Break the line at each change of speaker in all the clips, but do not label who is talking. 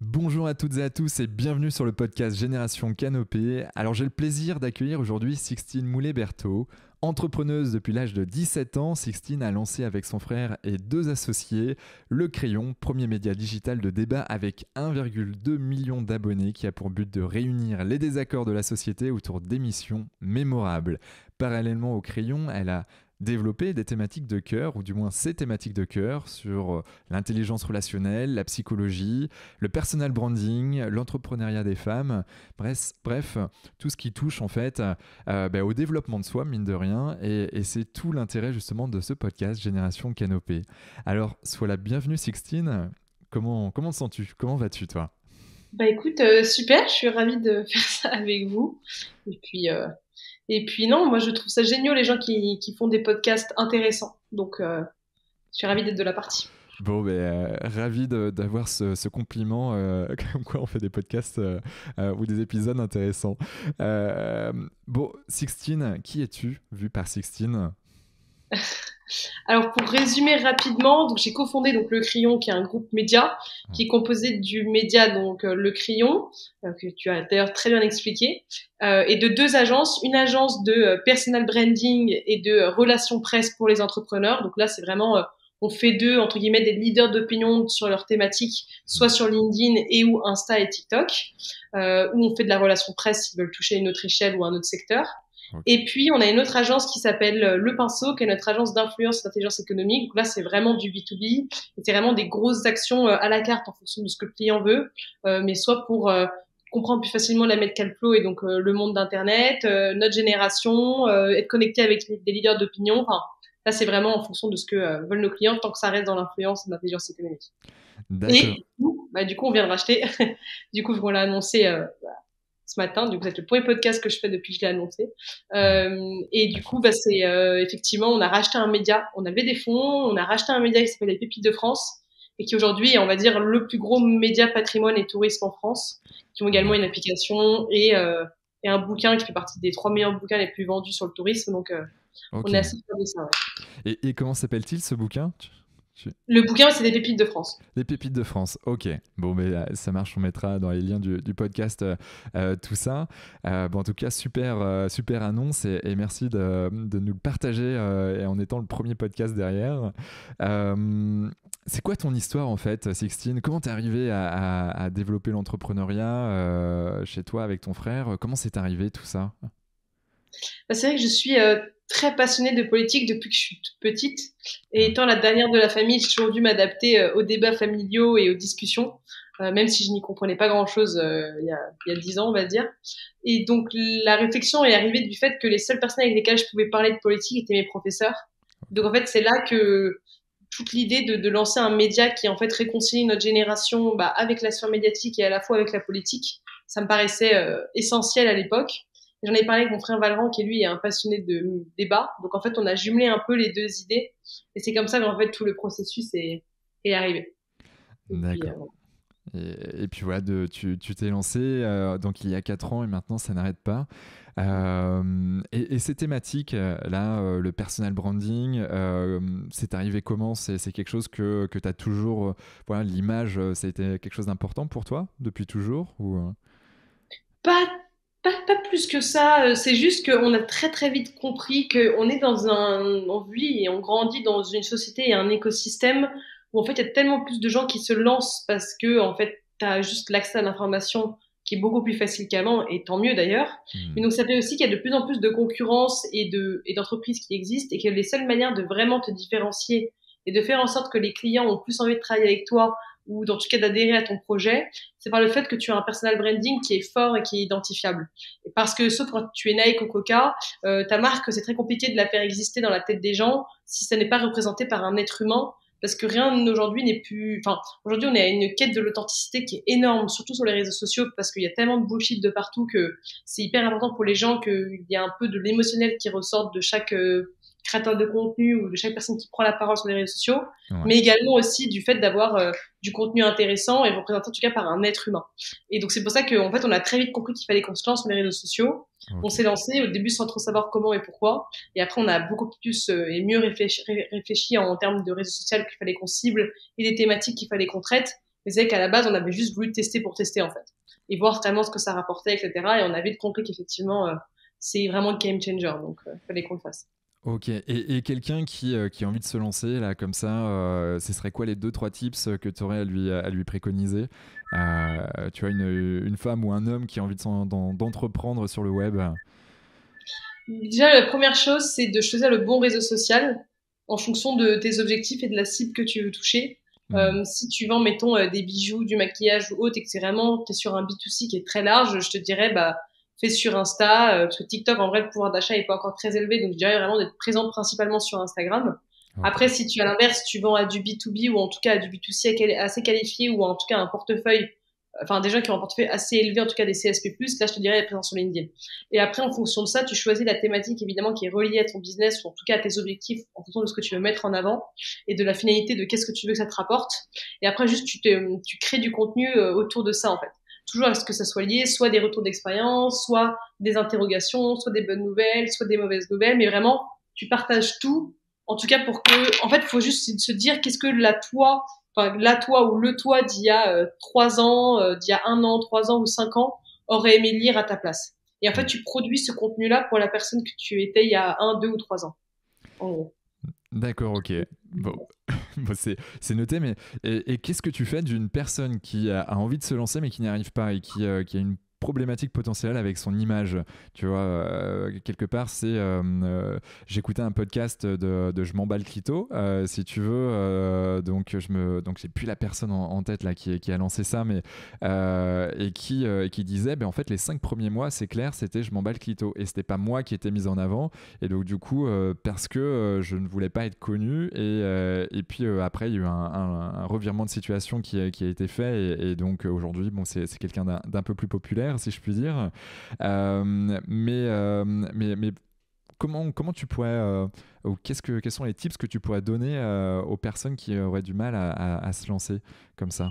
Bonjour à toutes et à tous et bienvenue sur le podcast Génération Canopée. Alors j'ai le plaisir d'accueillir aujourd'hui Sixtine Moulet-Berthaud. Entrepreneuse depuis l'âge de 17 ans, Sixtine a lancé avec son frère et deux associés Le Crayon, premier média digital de débat avec 1,2 million d'abonnés qui a pour but de réunir les désaccords de la société autour d'émissions mémorables. Parallèlement au Crayon, elle a développer des thématiques de cœur, ou du moins ces thématiques de cœur, sur l'intelligence relationnelle, la psychologie, le personal branding, l'entrepreneuriat des femmes, bref, tout ce qui touche en fait au développement de soi, mine de rien, et c'est tout l'intérêt justement de ce podcast Génération Canopée. Alors, sois la bienvenue Sixtine, comment te sens-tu? Comment vas-tu toi?
Bah écoute, super, je suis ravie de faire ça avec vous. Et puis, euh, et puis non, moi je trouve ça génial les gens qui font des podcasts intéressants. Donc, je suis ravie d'être de la partie.
Bon, ravi d'avoir ce compliment, comme quoi on fait des podcasts ou des épisodes intéressants. Bon, Sixtine, qui es-tu, vu par Sixtine?
Alors pour résumer rapidement, donc j'ai cofondé donc Le Crayon, qui est un groupe média, qui est composé du média donc Le Crayon, que tu as d'ailleurs très bien expliqué, et de deux agences, une agence de personal branding et de relations presse pour les entrepreneurs. Donc là c'est vraiment on fait d'eux entre guillemets des leaders d'opinion sur leurs thématiques, soit sur LinkedIn et ou Insta et TikTok, où on fait de la relation presse s'ils veulent toucher une autre échelle ou un autre secteur.
Ok.
Et puis, on a une autre agence qui s'appelle Le Pinceau, qui est notre agence d'influence et d'intelligence économique. Donc là, c'est vraiment du B2B. Et c'est vraiment des grosses actions à la carte en fonction de ce que le client veut, mais soit pour comprendre plus facilement la Metcalflo et donc le monde d'Internet, notre génération, être connecté avec des leaders d'opinion. Enfin, là, c'est vraiment en fonction de ce que veulent nos clients, tant que ça reste dans l'influence et l'intelligence économique. Et
D'accord.
du coup, on vient de racheter. Du coup, on l'a annoncé ce matin. Du coup, c'est le premier podcast que je fais depuis que je l'ai annoncé. Et
La
du coup,
chance.
c'est effectivement, on a racheté un média. On avait des fonds. On a racheté un média qui s'appelle Les Pépites de France et qui aujourd'hui est, on va dire, le plus gros média patrimoine et tourisme en France, qui ont également une
D'accord.
application et un bouquin qui fait partie des 3 meilleurs bouquins les plus vendus sur le tourisme. Donc, on
Ok.
est assez fiers de ça. Ouais.
Et comment s'appelle-t-il ce bouquin?
Le bouquin, c'est Les Pépites de France.
Les pépites de France, ok. Bon, ça marche, on mettra dans les liens du podcast tout ça. Bon, en tout cas, super annonce et merci de nous le partager et en étant le premier podcast derrière. C'est quoi ton histoire en fait, Sixtine? Comment t'es arrivé à développer l'entrepreneuriat chez toi avec ton frère? Comment c'est arrivé tout ça?
Bah, c'est vrai que je suis très passionnée de politique depuis que je suis toute petite. Et
Ouais.
étant la dernière de la famille, j'ai toujours dû m'adapter aux débats familiaux et aux discussions, même si je n'y comprenais pas grand-chose il y a 10 ans, on va dire. Et donc la réflexion est arrivée du fait que les seules personnes avec lesquelles je pouvais parler de politique étaient mes professeurs. Donc en fait, c'est là que toute l'idée de lancer un média qui en fait réconcilie notre génération avec la sphère médiatique et à la fois avec la politique, ça me paraissait essentiel à l'époque. J'en ai parlé avec mon frère Valran, qui lui est un passionné de débat. Donc en fait, on a jumelé un peu les deux idées, et c'est comme ça qu'en fait tout le processus est arrivé. Et puis,
D'accord. Et puis voilà, tu t'es lancé donc il y a 4 ans et maintenant ça n'arrête pas. Et ces thématiques, là, le personal branding, c'est arrivé comment? C'est quelque chose que tu as toujours, voilà, l'image, ça a été quelque chose d'important pour toi depuis toujours ou...
pas, pas plus que ça. C'est juste qu'on a très très vite compris qu'on est on vit et on grandit dans une société et un écosystème où en fait il y a tellement plus de gens qui se lancent parce que en fait t'as juste l'accès à l'information qui est beaucoup plus facile qu'avant, et tant mieux d'ailleurs. Mais
Hmm.
donc ça fait aussi qu'il y a de plus en plus de concurrence et d'entreprises qui existent, et que les seules manières de vraiment te différencier et de faire en sorte que les clients ont plus envie de travailler avec toi, ou dans tout cas d'adhérer à ton projet, c'est par le fait que tu as un personal branding qui est fort et qui est identifiable. Et parce que sauf quand tu es Nike ou Coca, ta marque, c'est très compliqué de la faire exister dans la tête des gens si ça n'est pas représenté par un être humain. Parce que rien aujourd'hui n'est plus, enfin, aujourd'hui on est à une quête de l'authenticité qui est énorme, surtout sur les réseaux sociaux, parce qu'il y a tellement de bullshit de partout que c'est hyper important pour les gens qu'il y a un peu de l'émotionnel qui ressorte de chaque créateur de contenu ou de chaque personne qui prend la parole sur les réseaux sociaux,
Ouais.
mais également aussi du fait d'avoir du contenu intéressant et représenté en tout cas par un être humain. Et donc c'est pour ça qu'en fait on a très vite compris qu'il fallait qu'on se lance sur les réseaux sociaux. On
Ok.
s'est lancé au début sans trop savoir comment et pourquoi, et après on a beaucoup plus et mieux réfléchi en termes de réseaux sociaux qu'il fallait qu'on cible et des thématiques qu'il fallait qu'on traite. Mais c'est vrai qu'à la base, on avait juste voulu tester pour tester, en fait. Et voir vraiment ce que ça rapportait, etc. Et on avait compris qu'effectivement, c'est vraiment un game changer. Donc, fallait qu'on le fasse.
Ok, et quelqu'un qui a envie de se lancer là comme ça, ce serait quoi les 2-3 tips que tu aurais à lui préconiser? Tu vois, une femme ou un homme qui a envie d'entreprendre sur le web.
Déjà, la première chose, c'est de choisir le bon réseau social en fonction de tes objectifs et de la cible que tu veux toucher.
Hmm.
Si tu vends, mettons, des bijoux, du maquillage ou autre, et que c'est vraiment, t'es sur un B2C qui est très large, je te dirais, bah, fais sur Insta, parce que TikTok, en vrai, le pouvoir d'achat est pas encore très élevé, donc je dirais vraiment d'être présente principalement sur Instagram.
Ok.
Après, si tu, à l'inverse, tu vends à du B2B ou en tout cas à du B2C assez qualifié ou en tout cas un portefeuille, enfin, des gens qui ont un portefeuille assez élevé, en tout cas des CSP+, là, je te dirais, être présent sur LinkedIn. Et après, en fonction de ça, tu choisis la thématique, évidemment, qui est reliée à ton business ou en tout cas à tes objectifs en fonction de ce que tu veux mettre en avant et de la finalité de qu'est-ce que tu veux que ça te rapporte. Et après, juste, tu crées du contenu autour de ça, en fait. Toujours à ce que ça soit lié, soit des retours d'expérience, soit des interrogations, soit des bonnes nouvelles, soit des mauvaises nouvelles, mais vraiment, tu partages tout. En tout cas, pour que, en fait, il faut juste se dire qu'est-ce que la toi ou le toi d'il y a 3 ans, d'il y a 1 an, 3 ans ou 5 ans aurait aimé lire à ta place. Et en fait,
Hmm.
tu produis ce contenu-là pour la personne que tu étais il y a 1, 2 ou 3 ans. En gros.
D'accord, ok. Bon, bon, c'est noté, mais et qu'est-ce que tu fais d'une personne qui a envie de se lancer mais qui n'y arrive pas et qui a une problématique potentielle avec son image? Tu vois, quelque part, j'écoutais un podcast de Je m'emballe Clito, si tu veux, donc j'ai plus la personne en tête là qui a lancé ça, mais qui disait, ben en fait, les 5 premiers mois, c'est clair, c'était Je m'emballe Clito et c'était pas moi qui était mise en avant. Et donc, du coup, parce que je ne voulais pas être connu. Et puis après, il y a eu un revirement de situation qui a été fait. Et donc, aujourd'hui, bon, c'est quelqu'un d'un peu plus populaire, si je puis dire. Mais comment tu pourrais, ou quels sont les tips que tu pourrais donner aux personnes qui auraient du mal à se lancer comme ça?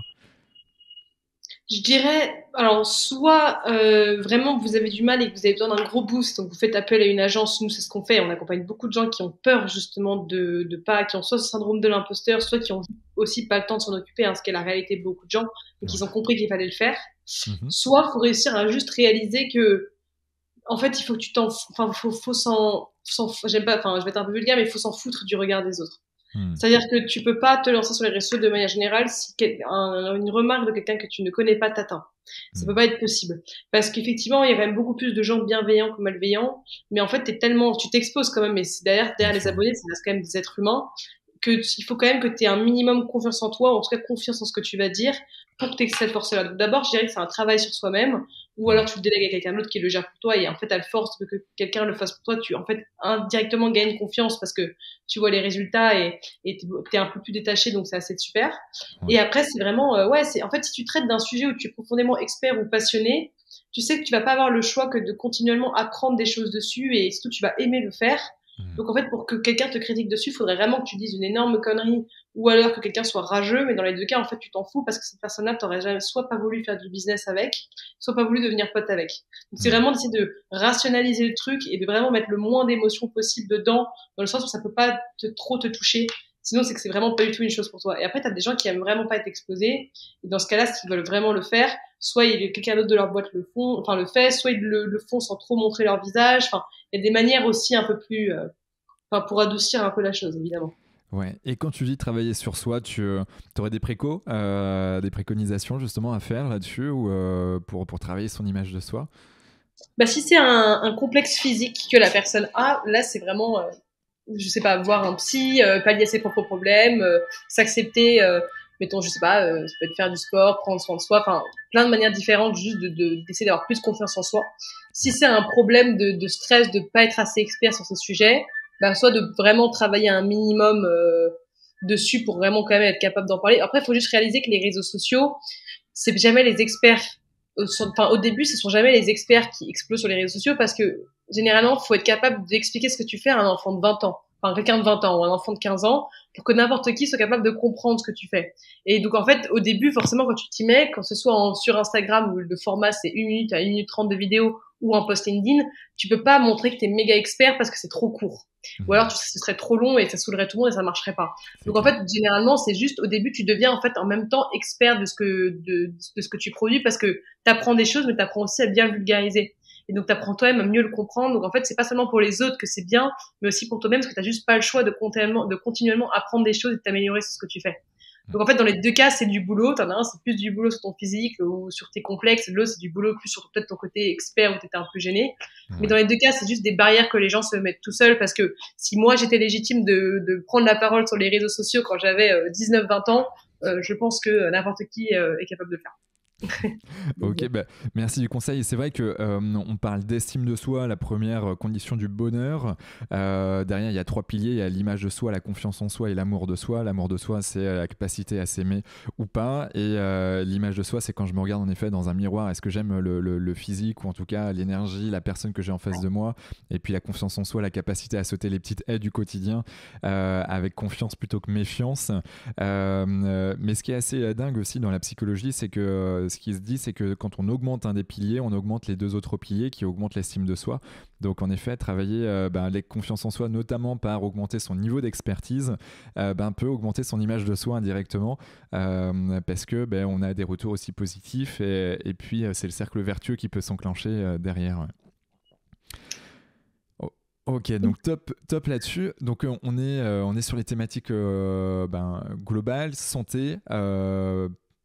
Je dirais, alors, soit vraiment vous avez du mal et que vous avez besoin d'un gros boost, donc vous faites appel à une agence. Nous, c'est ce qu'on fait. On accompagne beaucoup de gens qui ont peur justement de pas, qui ont soit ce syndrome de l'imposteur, soit qui ont aussi pas le temps de s'en occuper, hein, ce qui est la réalité de beaucoup de gens, et qu'ils ont
Ouais.
compris qu'il fallait le faire.
Mhm.
Soit faut réussir à juste réaliser que en fait, il faut que tu enfin, faut j'aime pas, enfin, je vais être un peu vulgaire, mais il faut s'en foutre du regard des autres.
Hmm.
C'est-à-dire que tu peux pas te lancer sur les réseaux de manière générale si une remarque de quelqu'un que tu ne connais pas t'atteint. Ça
Hmm.
peut pas être possible. Parce qu'effectivement, il y a quand même beaucoup plus de gens bienveillants que malveillants, mais en fait, tu t'exposes quand même, et derrière
Bien
les
sûr.
abonnés, ça reste quand même des êtres humains, il faut quand même que tu aies un minimum confiance en toi, ou en tout cas confiance en ce que tu vas dire, pour que tu aies cette force-là. Donc d'abord, je dirais que c'est un travail sur soi-même, ou alors
Ouais.
tu le délègues à quelqu'un d'autre qui le gère pour toi, et en fait, à la force que quelqu'un le fasse pour toi, tu en fait indirectement gagnes confiance parce que tu vois les résultats et t'es un peu plus détaché, donc c'est assez super.
Ouais.
Et après, c'est vraiment, ouais, c'est en fait, si tu traites d'un sujet où tu es profondément expert ou passionné, tu sais que tu vas pas avoir le choix que de continuellement apprendre des choses dessus, et surtout tu vas aimer le faire.
Hmm.
Donc en fait, pour que quelqu'un te critique dessus, il faudrait vraiment que tu dises une énorme connerie, ou alors que quelqu'un soit rageux, mais dans les deux cas, en fait, tu t'en fous parce que cette personne-là, t'aurais jamais soit pas voulu faire du business avec, soit pas voulu devenir pote avec. Donc c'est
Hmm.
vraiment d'essayer de rationaliser le truc et de vraiment mettre le moins d'émotions possible dedans, dans le sens où ça peut pas trop te toucher. Sinon, c'est que c'est vraiment pas du tout une chose pour toi. Et après, t'as des gens qui aiment vraiment pas être exposés. Et dans ce cas-là, s'ils veulent vraiment le faire, soit quelqu'un d'autre de leur boîte le fait, soit ils le font sans trop montrer leur visage. Enfin, il y a des manières aussi un peu plus, enfin, pour adoucir un peu la chose, évidemment.
Ouais. Et quand tu dis travailler sur soi, tu aurais des préconisations justement à faire là-dessus ou pour travailler son image de soi?
Bah, si c'est un complexe physique que la personne a, là, c'est vraiment, je sais pas, voir un psy, pallier ses propres problèmes, s'accepter, mettons, je sais pas, ça peut être faire du sport, prendre soin de soi, enfin, plein de manières différentes, juste d'essayer d'avoir plus confiance en soi. Si c'est un problème de stress, de pas être assez expert sur ce sujet, bah, soit de vraiment travailler un minimum, dessus pour vraiment quand même être capable d'en parler. Après, il faut juste réaliser que les réseaux sociaux, c'est jamais les experts. Enfin, au début, ce sont jamais les experts qui explosent sur les réseaux sociaux parce que généralement, il faut être capable d'expliquer ce que tu fais à un enfant de 20 ans, enfin quelqu'un de 20 ans ou un enfant de 15 ans, pour que n'importe qui soit capable de comprendre ce que tu fais. Et donc en fait, au début, forcément, quand tu t'y mets, quand ce soit sur Instagram où le format c'est 1 minute à 1 minute 30 de vidéo, ou un post LinkedIn, tu peux pas montrer que tu es méga expert parce que c'est trop court. Ou alors ce serait trop long et ça saoulerait tout le monde et ça marcherait pas. Donc en fait, généralement, c'est juste au début, tu deviens en fait en même temps expert de ce que tu produis parce que tu apprends des choses, mais tu apprends aussi à bien le vulgariser. Et donc, tu apprends toi-même à mieux le comprendre. Donc, en fait, c'est pas seulement pour les autres que c'est bien, mais aussi pour toi-même parce que tu juste pas le choix de continuellement apprendre des choses et de t'améliorer sur ce que tu fais. Donc, en fait, dans les deux cas, c'est du boulot. T'en as un, c'est plus du boulot sur ton physique ou sur tes complexes. L'autre, c'est du boulot plus sur peut-être ton côté expert où t'étais un peu gêné. Mais dans les deux cas, c'est juste des barrières que les gens se mettent tout seuls parce que si moi, j'étais légitime de prendre la parole sur les réseaux sociaux quand j'avais 19-20 ans, je pense que n'importe qui est capable de le faire.
Ok, bah, merci du conseil. C'est vrai que on parle d'estime de soi, la première condition du bonheur. Derrière, il y a 3 piliers. Il y a l'image de soi, la confiance en soi et l'amour de soi. L'amour de soi, c'est la capacité à s'aimer ou pas. Et l'image de soi, c'est quand je me regarde en effet dans un miroir. Est-ce que j'aime le physique ou en tout cas l'énergie, la personne que j'ai en face de moi. Et puis la confiance en soi, la capacité à sauter les petites haies du quotidien avec confiance plutôt que méfiance. Mais ce qui est assez dingue aussi dans la psychologie, c'est que ce qui se dit, c'est que quand on augmente un des piliers, on augmente les 2 autres piliers qui augmentent l'estime de soi. Donc en effet, travailler avec confiance en soi, notamment par augmenter son niveau d'expertise, peut augmenter son image de soi indirectement parce que on a des retours aussi positifs et puis c'est le cercle vertueux qui peut s'enclencher derrière. Ok, donc top là-dessus. Donc on est sur les thématiques globales, santé,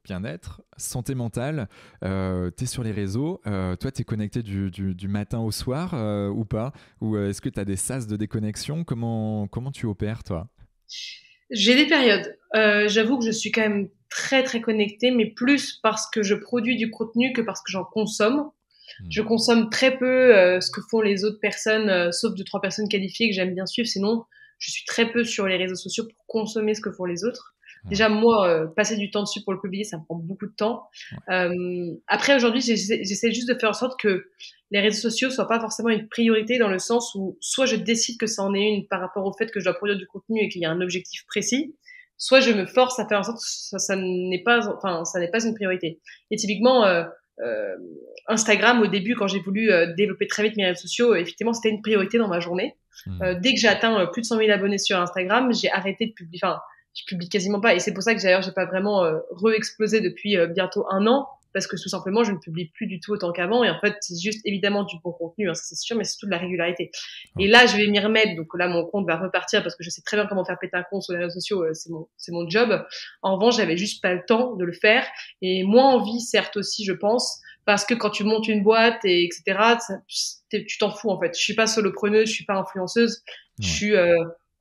bien-être, santé mentale. Tu es sur les réseaux. Toi, tu es connecté du matin au soir ou pas? Ou est-ce que tu as des sas de déconnexion? Comment tu opères, toi?
J'ai des périodes. J'avoue que je suis quand même très très connectée, mais plus parce que je produis du contenu que parce que j'en consomme. Je consomme très peu ce que font les autres personnes, sauf 2-3 personnes qualifiées que j'aime bien suivre. Sinon, je suis très peu sur les réseaux sociaux pour consommer ce que font les autres. Déjà, moi, passer du temps dessus pour le publier, ça me prend beaucoup de temps. Après, aujourd'hui, j'essaie juste de faire en sorte que les réseaux sociaux soient pas forcément une priorité dans le sens où soit je décide que ça en est une par rapport au fait que je dois produire du contenu et qu'il y a un objectif précis, soit je me force à faire en sorte que ça n'est pas une priorité. Et typiquement, Instagram, au début, quand j'ai voulu développer très vite mes réseaux sociaux, effectivement, c'était une priorité dans ma journée. Dès que j'ai atteint plus de 100 000 abonnés sur Instagram, j'ai arrêté de publier. Enfin, je publie quasiment pas. Et c'est pour ça que d'ailleurs, j'ai pas vraiment re-explosé depuis bientôt 1 an, parce que tout simplement, je ne publie plus du tout autant qu'avant. Et en fait, c'est juste évidemment du bon contenu, hein, ça c'est sûr, mais c'est surtout de la régularité. Et là, je vais m'y remettre. Donc là, mon compte va repartir parce que je sais très bien comment faire péter un compte sur les réseaux sociaux. C'est mon job. En revanche, j'avais juste pas le temps de le faire et moins envie, certes aussi, je pense. Parce que quand tu montes une boîte et etc., tu t'en fous en fait. Je suis pas solopreneuse, je suis pas influenceuse, je suis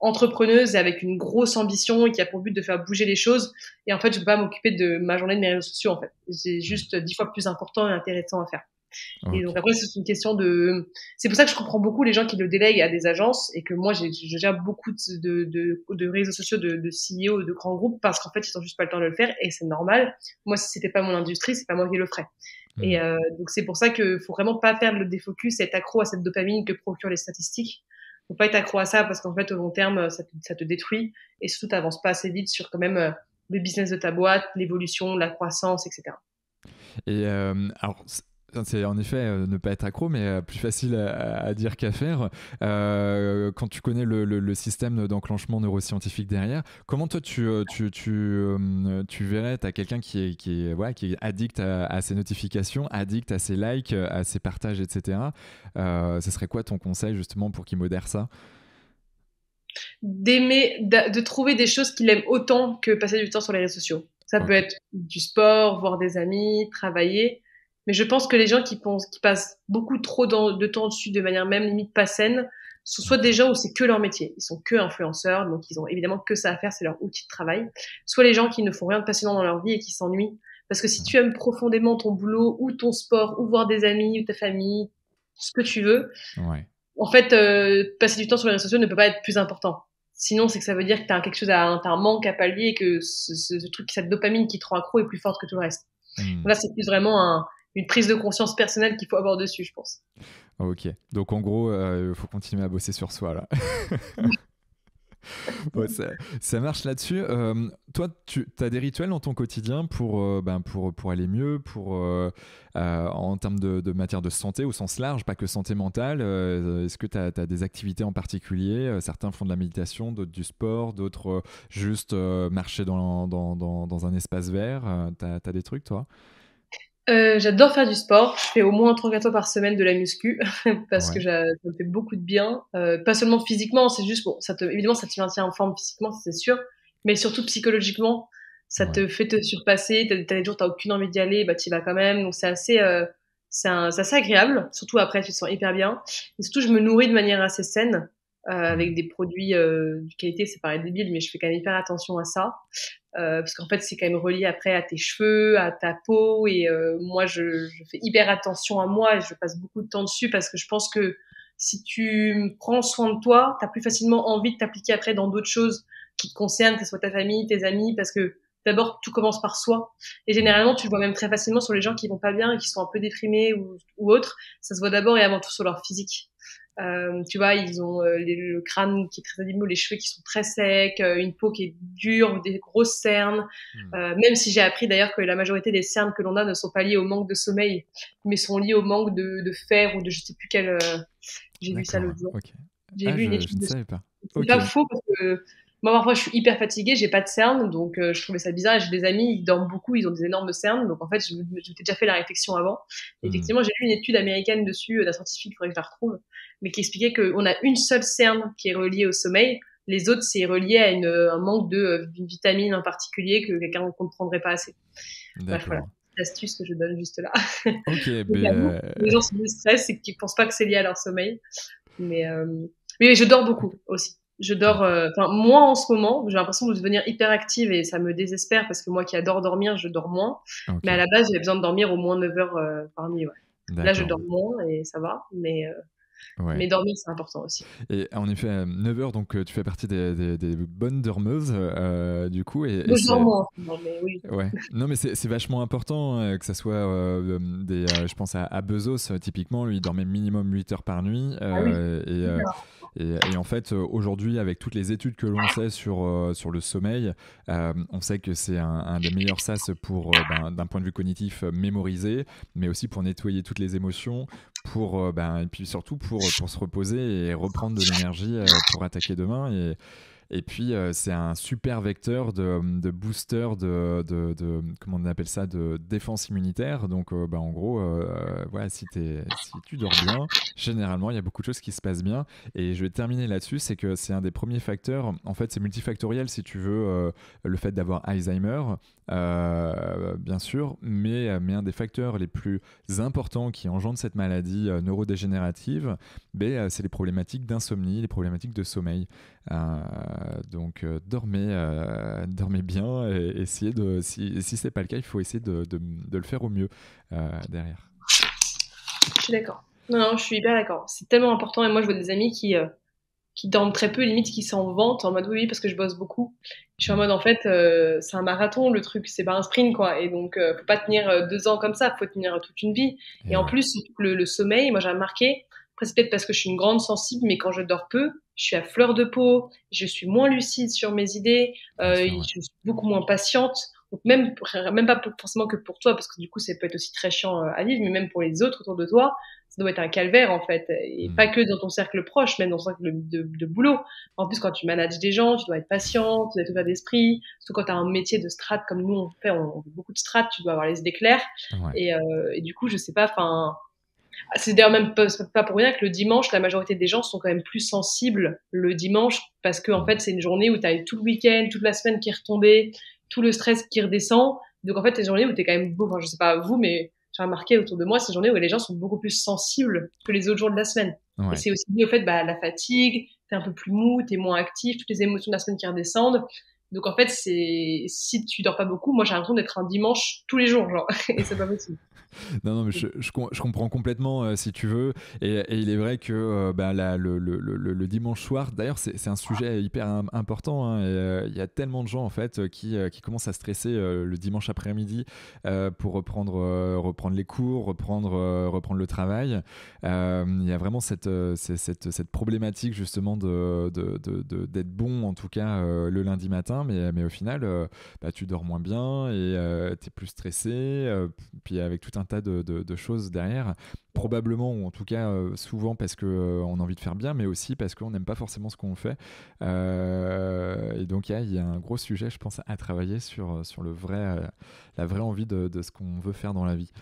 entrepreneuse et avec une grosse ambition et qui a pour but de faire bouger les choses. Et en fait, je peux pas m'occuper de ma journée de mes réseaux sociaux en fait. C'est juste 10 fois plus important et intéressant à faire. Okay. Et donc après, c'est une question de. C'est pour ça que je comprends beaucoup les gens qui le délèguent à des agences et que moi, je gère beaucoup de réseaux sociaux de CEO, de grands groupes parce qu'en fait, ils ont juste pas le temps de le faire et c'est normal. Moi, si c'était pas mon industrie, c'est pas moi qui le ferais. Et donc c'est pour ça qu'il faut vraiment pas perdre le défocus, être accro à cette dopamine que procurent les statistiques. Faut pas être accro à ça parce qu'en fait au long terme ça te détruit et surtout t'avances pas assez vite sur quand même le business de ta boîte, l'évolution, la croissance, etc.
Et alors c'est en effet ne pas être accro, mais plus facile à dire qu'à faire. Quand tu connais le système d'enclenchement neuroscientifique derrière, comment toi tu verrais, tu as quelqu'un qui est addict à ses notifications, addict à ses likes, à ses partages, etc. Ce serait quoi ton conseil justement pour qu'il modère ça?
De trouver des choses qu'il aime autant que passer du temps sur les réseaux sociaux. Ça peut être du sport, voir des amis, travailler. Mais je pense que les gens qui passent beaucoup trop de temps dessus de manière même limite pas saine, sont soit des gens où c'est que leur métier. Ils sont que influenceurs, donc ils ont évidemment que ça à faire, c'est leur outil de travail. Soit les gens qui ne font rien de passionnant dans leur vie et qui s'ennuient. Parce que si tu aimes profondément ton boulot, ou ton sport, ou voir des amis, ou ta famille, ce que tu veux, en fait, passer du temps sur les réseaux sociaux ne peut pas être plus important. Sinon, c'est que ça veut dire que t'as un manque à pallier et que ce truc, cette dopamine qui te rend accro est plus forte que tout le reste. Donc là, c'est plus vraiment une prise de conscience personnelle qu'il faut avoir dessus, je pense.
Ok, donc en gros, il faut continuer à bosser sur soi là. Ouais, ça marche là-dessus. Toi, tu as des rituels dans ton quotidien pour aller mieux, en termes de matière de santé au sens large, pas que santé mentale. Est-ce que tu as des activités en particulier? Certains font de la méditation, d'autres du sport, d'autres juste marcher dans un espace vert. Tu as des trucs, toi?
J'adore faire du sport. Je fais au moins 3-4 fois par semaine de la muscu parce que
Ouais.
ça me fait beaucoup de bien. Pas seulement physiquement, c'est juste bon, évidemment ça te maintient en forme physiquement, c'est sûr, mais surtout psychologiquement, ça
Ouais.
te fait te surpasser. T'as des jours t'as aucune envie d'y aller, bah t'y vas quand même. Donc c'est assez agréable. Surtout après, tu te sens hyper bien. Et surtout, je me nourris de manière assez saine. Avec
Hmm.
des produits de qualité, c'est paraît débile, mais je fais quand même hyper attention à ça. Parce qu'en fait c'est quand même relié après à tes cheveux, à ta peau et moi je fais hyper attention à moi et je passe beaucoup de temps dessus parce que je pense que si tu prends soin de toi, t'as plus facilement envie de t'appliquer après dans d'autres choses qui te concernent, que ce soit ta famille, tes amis, parce que d'abord tout commence par soi et
Hmm.
généralement tu le vois même très facilement sur les gens qui vont pas bien et qui sont un peu déprimés ou autres, ça se voit d'abord et avant tout sur leur physique. Tu vois, ils ont le crâne qui est très abîmé, les cheveux qui sont très secs, une peau qui est dure, des grosses cernes.
Hmm.
Même si j'ai appris d'ailleurs que la majorité des cernes que l'on a ne sont pas liées au manque de sommeil, mais sont liées au manque de fer ou de je sais plus quel. J'ai vu ça
D'accord,
l'autre jour.
ok.
J'ai
Ah,
vu une
je
étude
ne
dessus.
savais pas.
C'est
Ok.
pas faux parce que moi parfois je suis hyper fatiguée, j'ai pas de cernes, donc je trouvais ça bizarre. Et j'ai des amis, ils dorment beaucoup, ils ont des énormes cernes, donc en fait je m'étais déjà fait la réflexion avant. Et
Hmm.
effectivement, j'ai lu une étude américaine dessus d'un scientifique, il faudrait que je la retrouve, mais qui expliquait qu'on a une seule cerne qui est reliée au sommeil. Les autres, c'est relié à un manque d'une vitamine en particulier que quelqu'un ne comprendrait pas assez. Bref, voilà.
D'accord.
L'astuce que je donne juste là.
Ok,
Donc, à vous, les gens se stressent et qu'ils pensent pas que c'est lié à leur sommeil. Mais, euh, mais je dors beaucoup aussi. Je dors,
d'accord.
enfin, moins en ce moment. J'ai l'impression de devenir hyper active et ça me désespère parce que moi qui adore dormir, je dors moins.
Ok,
Mais à la base, j'avais besoin de dormir au moins 9 heures par nuit, ouais. Là, je
d'accord.
dors moins et ça va.
Ouais.
Mais dormir, c'est important aussi.
Et en effet, 9 heures, donc tu fais partie des bonnes dormeuses, du coup, et
Donc, je dors
c'est.
moins en ce moment, mais oui.
Ouais, non mais c'est vachement important que ça soit je pense à Bezos typiquement, lui il dormait minimum 8 heures par nuit
Ah oui,
et en fait aujourd'hui avec toutes les études que l'on sait sur le sommeil, on sait que c'est un des meilleurs sas pour d'un point de vue cognitif mémoriser, mais aussi pour nettoyer toutes les émotions, et puis surtout pour se reposer et reprendre de l'énergie pour attaquer demain et puis, c'est un super vecteur de booster comment on appelle ça, de défense immunitaire. Donc, en gros, voilà, si tu dors bien, généralement, il y a beaucoup de choses qui se passent bien. Et je vais terminer là-dessus, c'est que c'est un des premiers facteurs. En fait, c'est multifactoriel si tu veux, le fait d'avoir Alzheimer, bien sûr, mais un des facteurs les plus importants qui engendrent cette maladie neurodégénérative, c'est les problématiques d'insomnie, les problématiques de sommeil. Donc dormez bien et essayez si c'est pas le cas, il faut essayer de le faire au mieux derrière.
je suis d'accord. Non, non, je suis hyper d'accord. C'est tellement important. Et moi, je vois des amis qui dorment très peu, limite qui s'en vantent en mode oui, oui, parce que je bosse beaucoup. Je suis en
Mm.
mode en fait, c'est un marathon le truc, c'est pas un sprint quoi. Et donc, faut pas tenir 2 ans comme ça, faut tenir toute une vie. Et
Et
en
ouais,
plus, surtout que le sommeil, moi j'ai remarqué, après c'est peut-être parce que je suis une grande sensible, mais quand je dors peu, je suis à fleur de peau, je suis moins lucide sur mes idées,
bien sûr,
je
ouais.
suis beaucoup moins patiente. Donc même pas forcément que pour toi, parce que du coup ça peut être aussi très chiant à vivre, mais même pour les autres autour de toi, ça doit être un calvaire en fait, et pas
Mm.
que dans ton cercle proche, même dans ton cercle de boulot. En plus, quand tu manages des gens, tu dois être patient, tu dois être ouvert d'esprit. Surtout quand tu as un métier de strat comme nous on fait beaucoup de strat, tu dois avoir les idées claires.
Ouais.
Et du coup, je sais pas, enfin, c'est d'ailleurs même pas pour rien que le dimanche, la majorité des gens sont quand même plus sensibles le dimanche parce que en
Mm.
fait, c'est une journée où tu as tout le week-end, toute la semaine qui est retombée, tout le stress qui redescend. Donc en fait, c'est une journée où tu es quand même beau, enfin, je sais pas vous, mais j'ai remarqué autour de moi, c'est une journée où les gens sont beaucoup plus sensibles que les autres jours de la semaine. Et
Ouais.
c'est aussi lié au fait, bah, la fatigue, t'es un peu plus mou, t'es moins actif, toutes les émotions de la semaine qui redescendent. Donc en fait, si tu dors pas beaucoup, moi j'ai l'impression d'être un dimanche tous les jours, genre, et c'est pas possible.
Non, mais je comprends complètement si tu veux. Et il est vrai que le dimanche soir, d'ailleurs, c'est un sujet hyper important. Hein, et il y a tellement de gens en fait qui commencent à stresser le dimanche après-midi pour reprendre les cours, reprendre le travail. Il y a vraiment cette problématique justement d'être bon en tout cas le lundi matin, mais au final, tu dors moins bien et tu es plus stressé. Puis avec tout un tas de choses derrière, probablement, ou en tout cas souvent parce qu'on a envie de faire bien, mais aussi parce qu'on n'aime pas forcément ce qu'on fait. Et donc il y a un gros sujet, je pense, à travailler sur la vraie envie de ce qu'on veut faire dans la vie.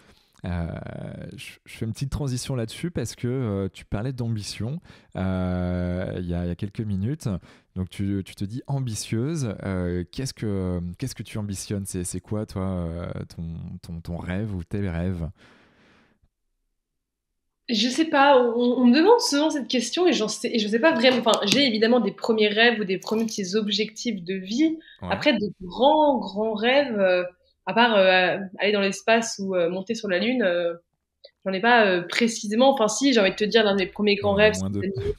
Je fais une petite transition là-dessus parce que tu parlais d'ambition il y a quelques minutes. Donc tu te dis ambitieuse. Qu'est-ce que tu ambitionnes? C'est quoi toi ton rêve ou tes rêves?
Je sais pas, on me demande souvent cette question et je sais pas vraiment. Enfin, j'ai évidemment des premiers rêves ou des premiers petits objectifs de vie.
Ouais.
Après, de grands rêves, à part aller dans l'espace ou monter sur la Lune, j'en ai pas précisément. Enfin, si, j'ai envie de te dire, l'un de mes premiers grands
Bon, il y en a
rêves,
moins
c'est
deux.
d'animer.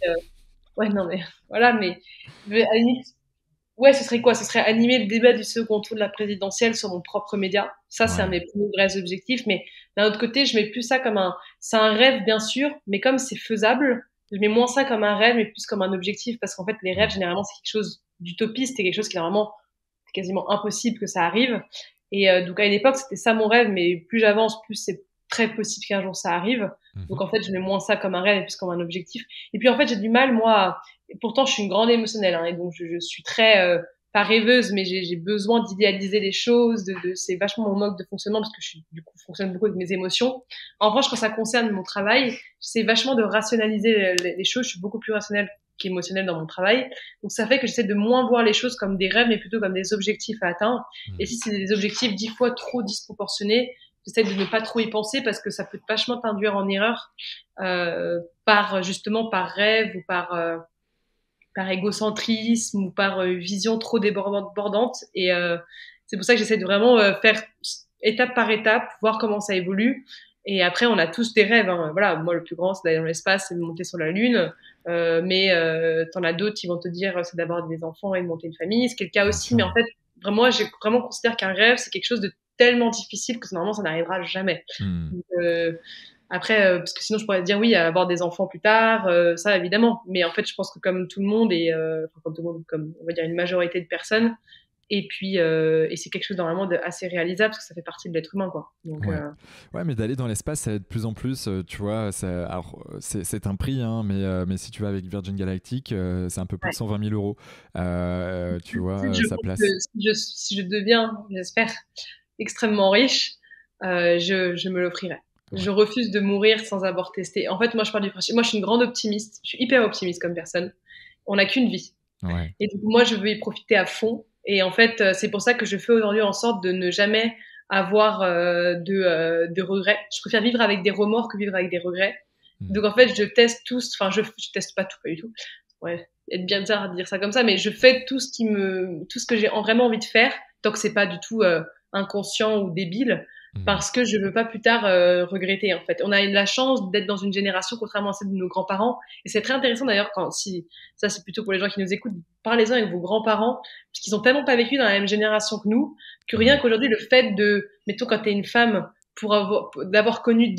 Ouais, non, mais voilà, mais à la limite, ouais, ce serait quoi? Ce serait animer le débat du second tour de la présidentielle sur mon propre média. Ça, c'est un de
Ouais.
mes premiers vrais objectifs. Mais d'un autre côté, je mets plus ça comme c'est un rêve, bien sûr, mais comme c'est faisable, je mets moins ça comme un rêve, mais plus comme un objectif, parce qu'en fait, les rêves,
Mm.
généralement, c'est quelque chose d'utopiste, c'est quelque chose qui est vraiment quasiment impossible que ça arrive. Et donc, à une époque, c'était ça mon rêve, mais plus j'avance, plus c'est très possible qu'un jour ça arrive. Donc,
Mhm.
en fait, je mets moins ça comme un rêve et plus comme un objectif. Et puis, en fait, j'ai du mal, moi, pourtant, je suis une grande émotionnelle, hein, et donc je suis très pas rêveuse, mais j'ai besoin d'idéaliser les choses. C'est vachement mon mode de fonctionnement parce que du coup, fonctionne beaucoup avec mes émotions. En revanche, quand ça concerne mon travail, j'essaie vachement de rationaliser les choses. Je suis beaucoup plus rationnelle qu'émotionnelle dans mon travail. Donc ça fait que j'essaie de moins voir les choses comme des rêves, mais plutôt comme des objectifs à atteindre. Et
Mm.
si c'est des objectifs 10 fois trop disproportionnés, j'essaie de ne pas trop y penser parce que ça peut vachement t'induire en erreur justement par rêve ou par égocentrisme ou par vision trop débordante. Et c'est pour ça que j'essaie de vraiment faire étape par étape, voir comment ça évolue. Et après, on a tous des rêves. Hein. Voilà, moi, le plus grand, c'est d'aller dans l'espace, c'est de monter sur la Lune. Mais t'en as d'autres qui vont te dire, c'est d'avoir des enfants et de monter une famille. C'est le cas
Bien
aussi. Mais
sûr.
en fait, vraiment, j'ai vraiment considéré qu'un rêve, c'est quelque chose de tellement difficile que normalement, ça n'arrivera jamais.
Mm.
Donc, après, parce que sinon je pourrais dire oui, à avoir des enfants plus tard, ça évidemment. Mais en fait, je pense que comme tout le monde enfin, comme tout le monde, comme on va dire une majorité de personnes, et c'est quelque chose normalement de assez réalisable parce que ça fait partie de l'être humain, quoi. Donc,
Ouais. Ouais, mais d'aller dans l'espace, ça va de plus en plus, tu vois, alors, c'est un prix, hein, mais si tu vas avec Virgin Galactic, c'est un peu plus
ouais.
de 120 000 euros, tu vois,
Je
sa
pense que
place.
si je deviens, j'espère, extrêmement riche, je me l'offrirai. Je
Ouais.
refuse de mourir sans avoir testé. En fait, moi, je pars du principe. Moi, je suis une grande optimiste. Je suis hyper optimiste comme personne. On n'a qu'une vie.
Ouais.
Et donc, moi, je veux y profiter à fond. Et en fait, c'est pour ça que je fais aujourd'hui en sorte de ne jamais avoir de regrets. Je préfère vivre avec des remords que vivre avec des regrets.
Mm.
Donc, en fait, je teste tous. Enfin, je teste pas tout, pas du tout. Ouais, être bien bizarre de dire ça comme ça, mais je fais tout ce que j'ai vraiment envie de faire, tant que c'est pas du tout inconscient ou débile,
Mm.
parce que je veux pas plus tard regretter. En fait, on a eu la chance d'être dans une génération contrairement à celle de nos grands-parents, et c'est très intéressant d'ailleurs quand si ça c'est plutôt pour les gens qui nous écoutent, parlez-en avec vos grands-parents, parce qu'ils ont tellement pas vécu dans la même génération que nous, que rien
Mm.
qu'aujourd'hui le fait de, mettons quand t'es une femme d'avoir connu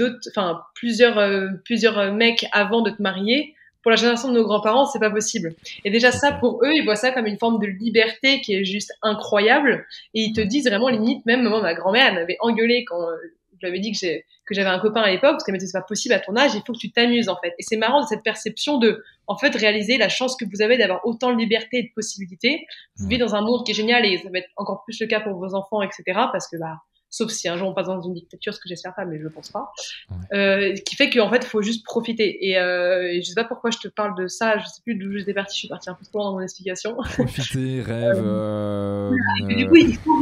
plusieurs mecs avant de te marier, pour la génération de nos grands-parents, c'est pas possible. Et déjà
C'est
ça,
clair.
pour eux, ils voient ça comme une forme de liberté qui est juste incroyable. Et ils te
Ouais.
disent vraiment limite, même moi, ma grand-mère, elle m'avait engueulé quand je lui avais dit que j'avais un copain à l'époque, parce qu'elle me disait c'est pas possible à ton âge, il faut que tu t'amuses en fait. Et c'est marrant de cette perception de, en fait, réaliser la chance que vous avez d'avoir autant de liberté et de possibilités. Vous vivez
Ouais.
dans un monde qui est génial et ça va être encore plus le cas pour vos enfants, etc. Parce que sauf si un jour on passe dans une dictature, ce que j'espère pas, mais je ne pense pas.
Ouais.
Qui fait qu'en fait, il faut juste profiter. Et je sais pas pourquoi je te parle de ça, je sais plus d'où j'étais partie, je suis partie un peu trop loin dans mon explication.
Profiter, rêve.
Et du coup, il faut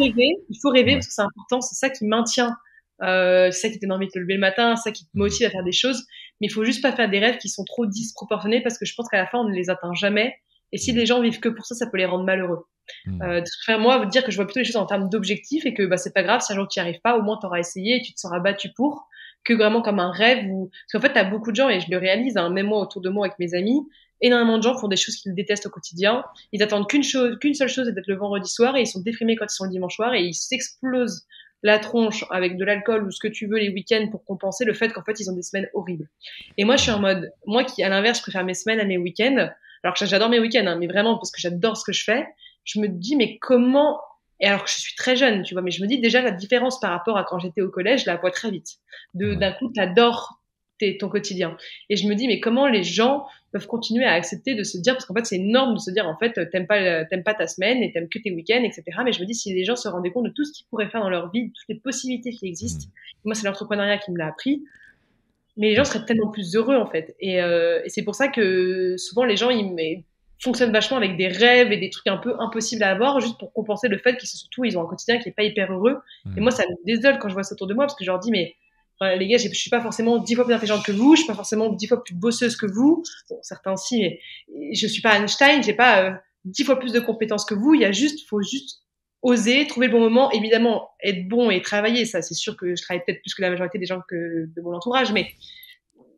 rêver
Ouais.
parce que c'est important, c'est ça qui maintient, c'est ça qui te donne envie de te lever le matin, c'est ça qui te
Mm.
motive à faire des choses. Mais il faut juste pas faire des rêves qui sont trop disproportionnés parce que je pense qu'à la fin, on ne les atteint jamais. Et si les gens vivent que pour ça peut les rendre malheureux.
Mm.
Moi, dire que je vois plutôt les choses en termes d'objectifs et que bah, c'est pas grave si un jour tu n'y arrives pas, au moins tu auras essayé et tu te seras battu pour, que vraiment comme un rêve. Parce qu'en fait, tu as beaucoup de gens, et je le réalise, hein, même moi autour de moi avec mes amis, énormément de gens font des choses qu'ils détestent au quotidien. Ils attendent qu'une seule chose, c'est d'être le vendredi soir, et ils sont déprimés quand ils sont le dimanche soir, et ils s'explosent la tronche avec de l'alcool ou ce que tu veux les week-ends pour compenser le fait qu'en fait ils ont des semaines horribles. Et moi je suis en mode, moi qui à l'inverse je préfère mes semaines à mes week-ends, alors que j'adore mes week-ends, hein, mais vraiment parce que j'adore ce que je fais, je me dis mais comment, et alors que je suis très jeune, tu vois, mais je me dis déjà la différence par rapport à quand j'étais au collège, je la vois très vite.
Ouais.
D'un coup t'adores ton quotidien. Et je me dis mais comment les gens peuvent continuer à accepter de se dire, parce qu'en fait c'est énorme de se dire en fait t'aimes pas ta semaine et t'aimes que tes week-ends, etc. Mais je me dis si les gens se rendaient compte de tout ce qu'ils pourraient faire dans leur vie, de toutes les possibilités qui existent,
Mm.
moi c'est l'entrepreneuriat qui me l'a appris, mais les gens seraient tellement plus heureux en fait. Et c'est pour ça que souvent les gens fonctionnent vachement avec des rêves et des trucs un peu impossibles à avoir juste pour compenser le fait qu'ils sont surtout ils ont un quotidien qui est pas hyper heureux. Et moi
Mm.
ça me désole quand je vois ça autour de moi parce que je leur dis mais les gars, je suis pas forcément 10 fois plus intelligente que vous, je suis pas forcément 10 fois plus bosseuse que vous. Bon, certains si, mais je suis pas Einstein, j'ai pas 10 fois plus de compétences que vous. Faut juste oser, trouver le bon moment. Évidemment, être bon et travailler, ça, c'est sûr que je travaille peut-être plus que la majorité des gens que de mon entourage, mais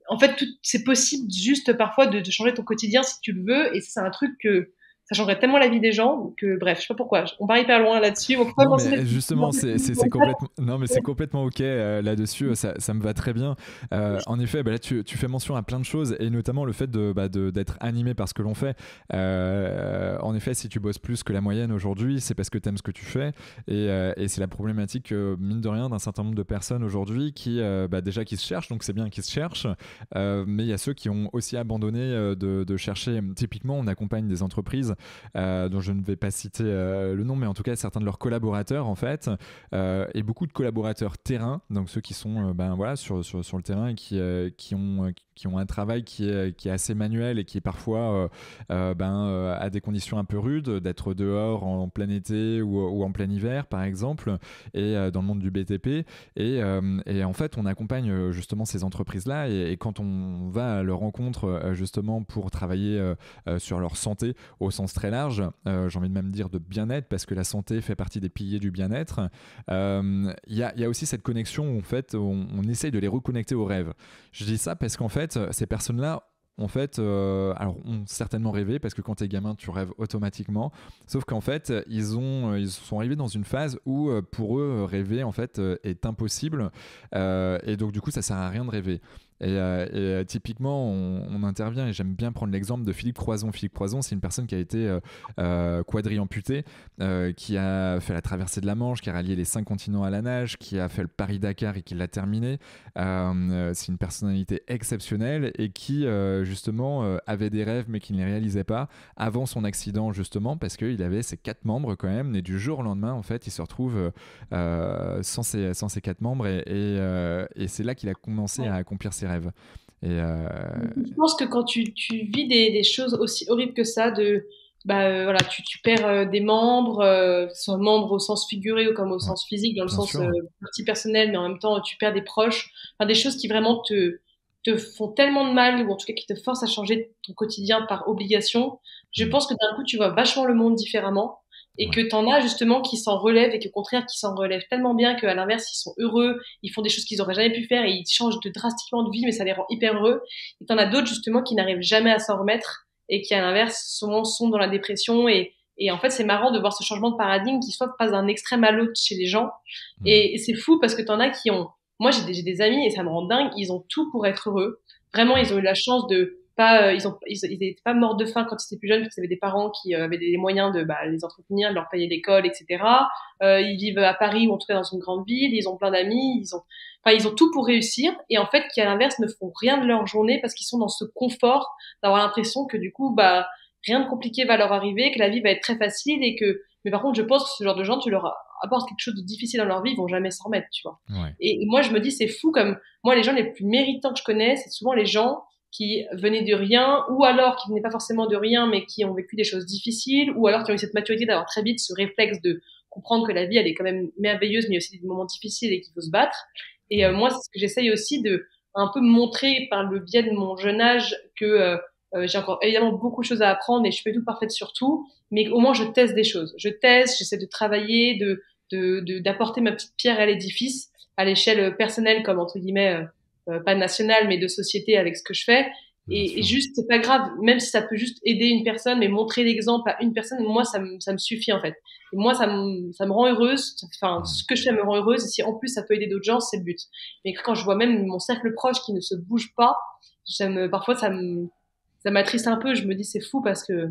en fait, c'est possible juste parfois de changer ton quotidien si tu le veux. Et c'est un truc que ça changerait tellement la vie des gens que, bref, je sais pas pourquoi. On part hyper loin là-dessus. On peut pas
Non,
lancer
mais justement, c'est complètement, non, mais c'est
des...
complètement ok là-dessus. Ça me va très bien. En effet, là, tu fais mention à plein de choses et notamment le fait d'être animé par ce que l'on fait. En effet, si tu bosses plus que la moyenne aujourd'hui, c'est parce que tu aimes ce que tu fais et c'est la problématique, mine de rien, d'un certain nombre de personnes aujourd'hui qui, déjà, qui se cherchent. Donc c'est bien qu'ils se cherchent, mais il y a ceux qui ont aussi abandonné de chercher. Typiquement, on accompagne des entreprises dont je ne vais pas citer le nom, mais en tout cas certains de leurs collaborateurs en fait, et beaucoup de collaborateurs terrain, donc ceux qui sont voilà, sur le terrain et qui ont un travail qui est assez manuel et qui est parfois à des conditions un peu rudes, d'être dehors en plein été ou en plein hiver par exemple, et dans le monde du BTP. Et en fait, on accompagne justement ces entreprises-là et quand on va à leur rencontre justement pour travailler sur leur santé au sens très large, j'ai envie de même dire de bien-être, parce que la santé fait partie des piliers du bien-être. Y a aussi cette connexion où en fait, on essaye de les reconnecter aux rêves. Je dis ça parce qu'en fait, ces personnes-là en fait, alors ont certainement rêvé parce que quand t'es gamin, tu rêves automatiquement. Sauf qu'en fait, ils sont arrivés dans une phase où pour eux, rêver en fait est impossible. Et donc du coup, ça sert à rien de rêver. Typiquement, on intervient et j'aime bien prendre l'exemple de Philippe Croison. Philippe Croison, c'est une personne qui a été quadri-amputée, qui a fait la traversée de la Manche, qui a rallié les 5 continents à la nage, qui a fait le Paris-Dakar et qui l'a terminé. C'est une personnalité exceptionnelle et qui justement avait des rêves mais qui ne les réalisait pas avant son accident, justement parce qu'il avait ses 4 membres quand même, et du jour au lendemain en fait il se retrouve sans ses 4 membres et c'est là qu'il a commencé à accomplir ses rêves.
Je pense que quand tu vis des choses aussi horribles que ça, voilà, tu perds des membres, que ce soit membres au sens figuré ou comme au
Ouais,
sens physique, dans le
bien
sens
sûr.
partie personnelle, mais en même temps tu perds des proches, enfin, des choses qui vraiment te font tellement de mal, ou en tout cas qui te forcent à changer ton quotidien par obligation. Je
Mm.
pense que d'un coup tu vois vachement le monde différemment. Et
Ouais.
que t'en as justement qui s'en relèvent et qu'au contraire qui s'en relèvent tellement bien qu'à l'inverse ils sont heureux, ils font des choses qu'ils auraient jamais pu faire et ils changent drastiquement de vie mais ça les rend hyper heureux. Et t'en as d'autres justement qui n'arrivent jamais à s'en remettre et qui à l'inverse souvent sont dans la dépression et en fait c'est marrant de voir ce changement de paradigme qui soit passe d'un extrême à l'autre chez les gens
Mm.
et c'est fou parce que t'en as qui ont, moi j'ai des amis et ça me rend dingue, ils ont tout pour être heureux, vraiment ils ont eu la chance de pas ils étaient pas morts de faim quand ils étaient plus jeunes parce qu'ils avaient des parents qui avaient les moyens de les entretenir, de leur payer l'école, etc. Ils vivent à Paris ou en tout cas dans une grande ville, ils ont plein d'amis, ils ont tout pour réussir et en fait qui à l'inverse ne font rien de leur journée parce qu'ils sont dans ce confort d'avoir l'impression que du coup rien de compliqué va leur arriver, que la vie va être très facile et que, mais par contre je pense que ce genre de gens tu leur apportes quelque chose de difficile dans leur vie, ils vont jamais s'en remettre, tu vois.
Ouais.
Et moi je me dis c'est fou comme moi les gens les plus méritants que je connais c'est souvent les gens qui venaient de rien, ou alors qui venaient pas forcément de rien, mais qui ont vécu des choses difficiles, ou alors qui ont eu cette maturité d'avoir très vite ce réflexe de comprendre que la vie, elle est quand même merveilleuse, mais aussi des moments difficiles et qu'il faut se battre. Et
Ouais.
moi, c'est ce que j'essaye aussi de un peu montrer par le biais de mon jeune âge que J'ai encore évidemment beaucoup de choses à apprendre et je suis pas du tout parfaite sur tout, mais au moins je teste des choses. Je teste, j'essaie de travailler, d'apporter ma petite pierre à l'édifice, à l'échelle personnelle comme entre guillemets, pas nationale, mais de société avec ce que je fais.
Bien
Et
sûr.
juste, c'est pas grave, même si ça peut juste aider une personne, mais montrer l'exemple à une personne, moi, ça me suffit, en fait. Et moi, ça me rend heureuse. Enfin,
Mm.
ce que je fais me rend heureuse. Et si en plus ça peut aider d'autres gens, c'est le but. Mais quand je vois même mon cercle proche qui ne se bouge pas, parfois ça m'attriste un peu. Je me dis, c'est fou parce que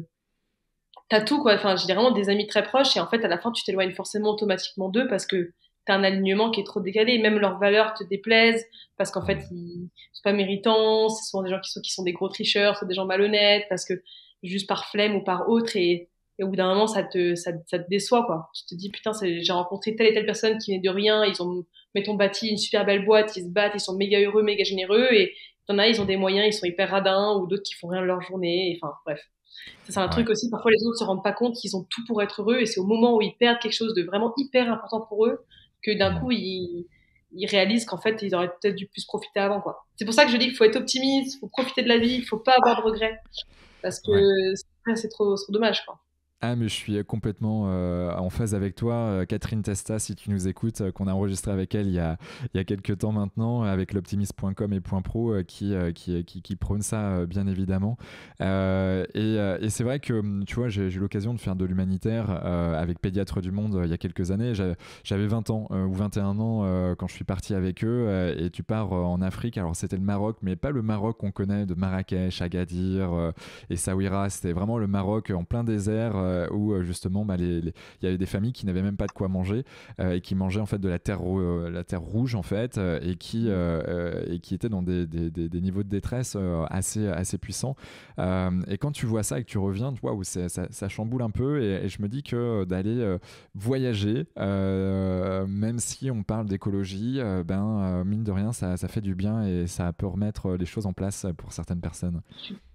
t'as tout, quoi. Enfin, j'ai vraiment des amis très proches et en fait, à la fin, tu t'éloignes forcément automatiquement d'eux parce que t'as un alignement qui est trop décalé. Même leurs valeurs te déplaisent parce qu'en fait,
Mm.
ils sont pas méritants. C'est souvent des gens qui sont des gros tricheurs, soit des gens malhonnêtes parce que juste par flemme ou par autre et au bout d'un moment, ça te déçoit, quoi. Tu te dis, putain, j'ai rencontré telle et telle personne qui n'est de rien. Ils ont, mettons, bâti une super belle boîte. Ils se battent. Ils sont méga heureux, méga généreux et t'en as, ils ont des moyens. Ils sont hyper radins ou d'autres qui font rien de leur journée. Enfin, bref. Ça, c'est un
Ouais.
truc aussi, parfois les autres se rendent pas compte qu'ils ont tout pour être heureux et c'est au moment où ils perdent quelque chose de vraiment hyper important pour eux que d'un
Mm.
coup ils réalisent qu'en fait ils auraient peut-être dû plus profiter avant, quoi. C'est pour ça que je dis qu'il faut être optimiste, il faut profiter de la vie, il faut pas avoir de regrets parce que
Ouais.
après, c'est trop dommage, quoi.
Ah, mais je suis complètement en phase avec toi. Catherine Testa, si tu nous écoutes, qu'on a enregistré avec elle il y a quelques temps maintenant, avec l'optimisme.com et Point Pro, qui prône ça, bien évidemment. Et c'est vrai que, tu vois, j'ai eu l'occasion de faire de l'humanitaire avec Pédiatres du Monde il y a quelques années. J'avais 20 ans ou 21 ans quand je suis parti avec eux. Et tu pars en Afrique. Alors, c'était le Maroc, mais pas le Maroc qu'on connaît de Marrakech, Agadir Essaouira. C'était vraiment le Maroc en plein désert où justement bah, il y avait des familles qui n'avaient même pas de quoi manger et qui mangeaient en fait de la terre rouge en fait et qui étaient dans des niveaux de détresse assez puissants. Et quand tu vois ça et que tu reviens, waouh, ça chamboule un peu et je me dis que d'aller voyager, même si on parle d'écologie, mine de rien, ça fait du bien et ça peut remettre les choses en place pour certaines personnes.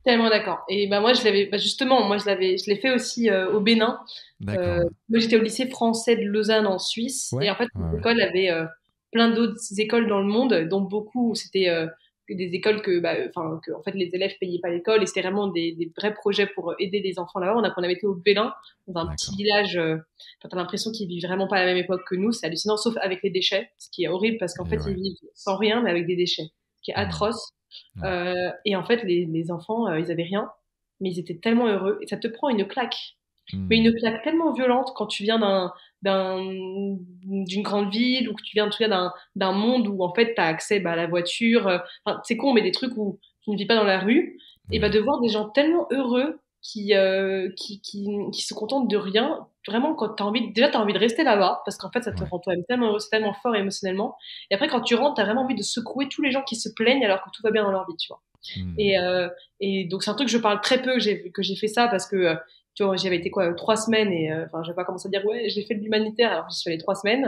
Tellement d'accord. Et bah moi justement, je l'ai fait aussi au Bénin.
D'accord.
Moi j'étais au lycée français de Lausanne en Suisse et
Ouais,
en fait
ouais, ouais.
l'école avait plein d'autres écoles dans le monde, dont beaucoup c'était des écoles que en fait les élèves payaient pas l'école et c'était vraiment des vrais projets pour aider les enfants là-bas. On avait été au Bénin dans un petit
D'accord.
village. Enfin, t'as l'impression qu'ils vivent vraiment pas à la même époque que nous. C'est hallucinant, sauf avec les déchets, ce qui est horrible parce qu'en
Et
fait ils
ouais.
vivent sans rien mais avec des déchets, ce qui est
Hmm.
atroce.
Ouais.
Et en fait, les enfants, ils avaient rien, mais ils étaient tellement heureux. Et ça te prend une claque. Mais
Hmm.
une claque tellement violente quand tu viens d'un, d'une grande ville ou que tu viens d'un monde où en fait tu as accès bah, à la voiture. Enfin, c'est con, mais des trucs où tu ne vis pas dans la rue. Et bah,
Oui.
de voir des gens tellement heureux qui se contentent de rien. Vraiment, quand t'as envie de rester là-bas parce qu'en fait, ça te
Ouais.
rend toi-même tellement heureux, c'est tellement fort émotionnellement. Et après, quand tu rentres, t'as vraiment envie de secouer tous les gens qui se plaignent alors que tout va bien dans leur vie, tu vois.
Hmm.
Et, euh, et donc c'est un truc que je parle très peu que j'ai fait ça parce que tu vois j'avais été quoi 3 semaines et enfin je vais pas commencer à dire ouais j'ai fait de l'humanitaire alors j'y suis allée 3 semaines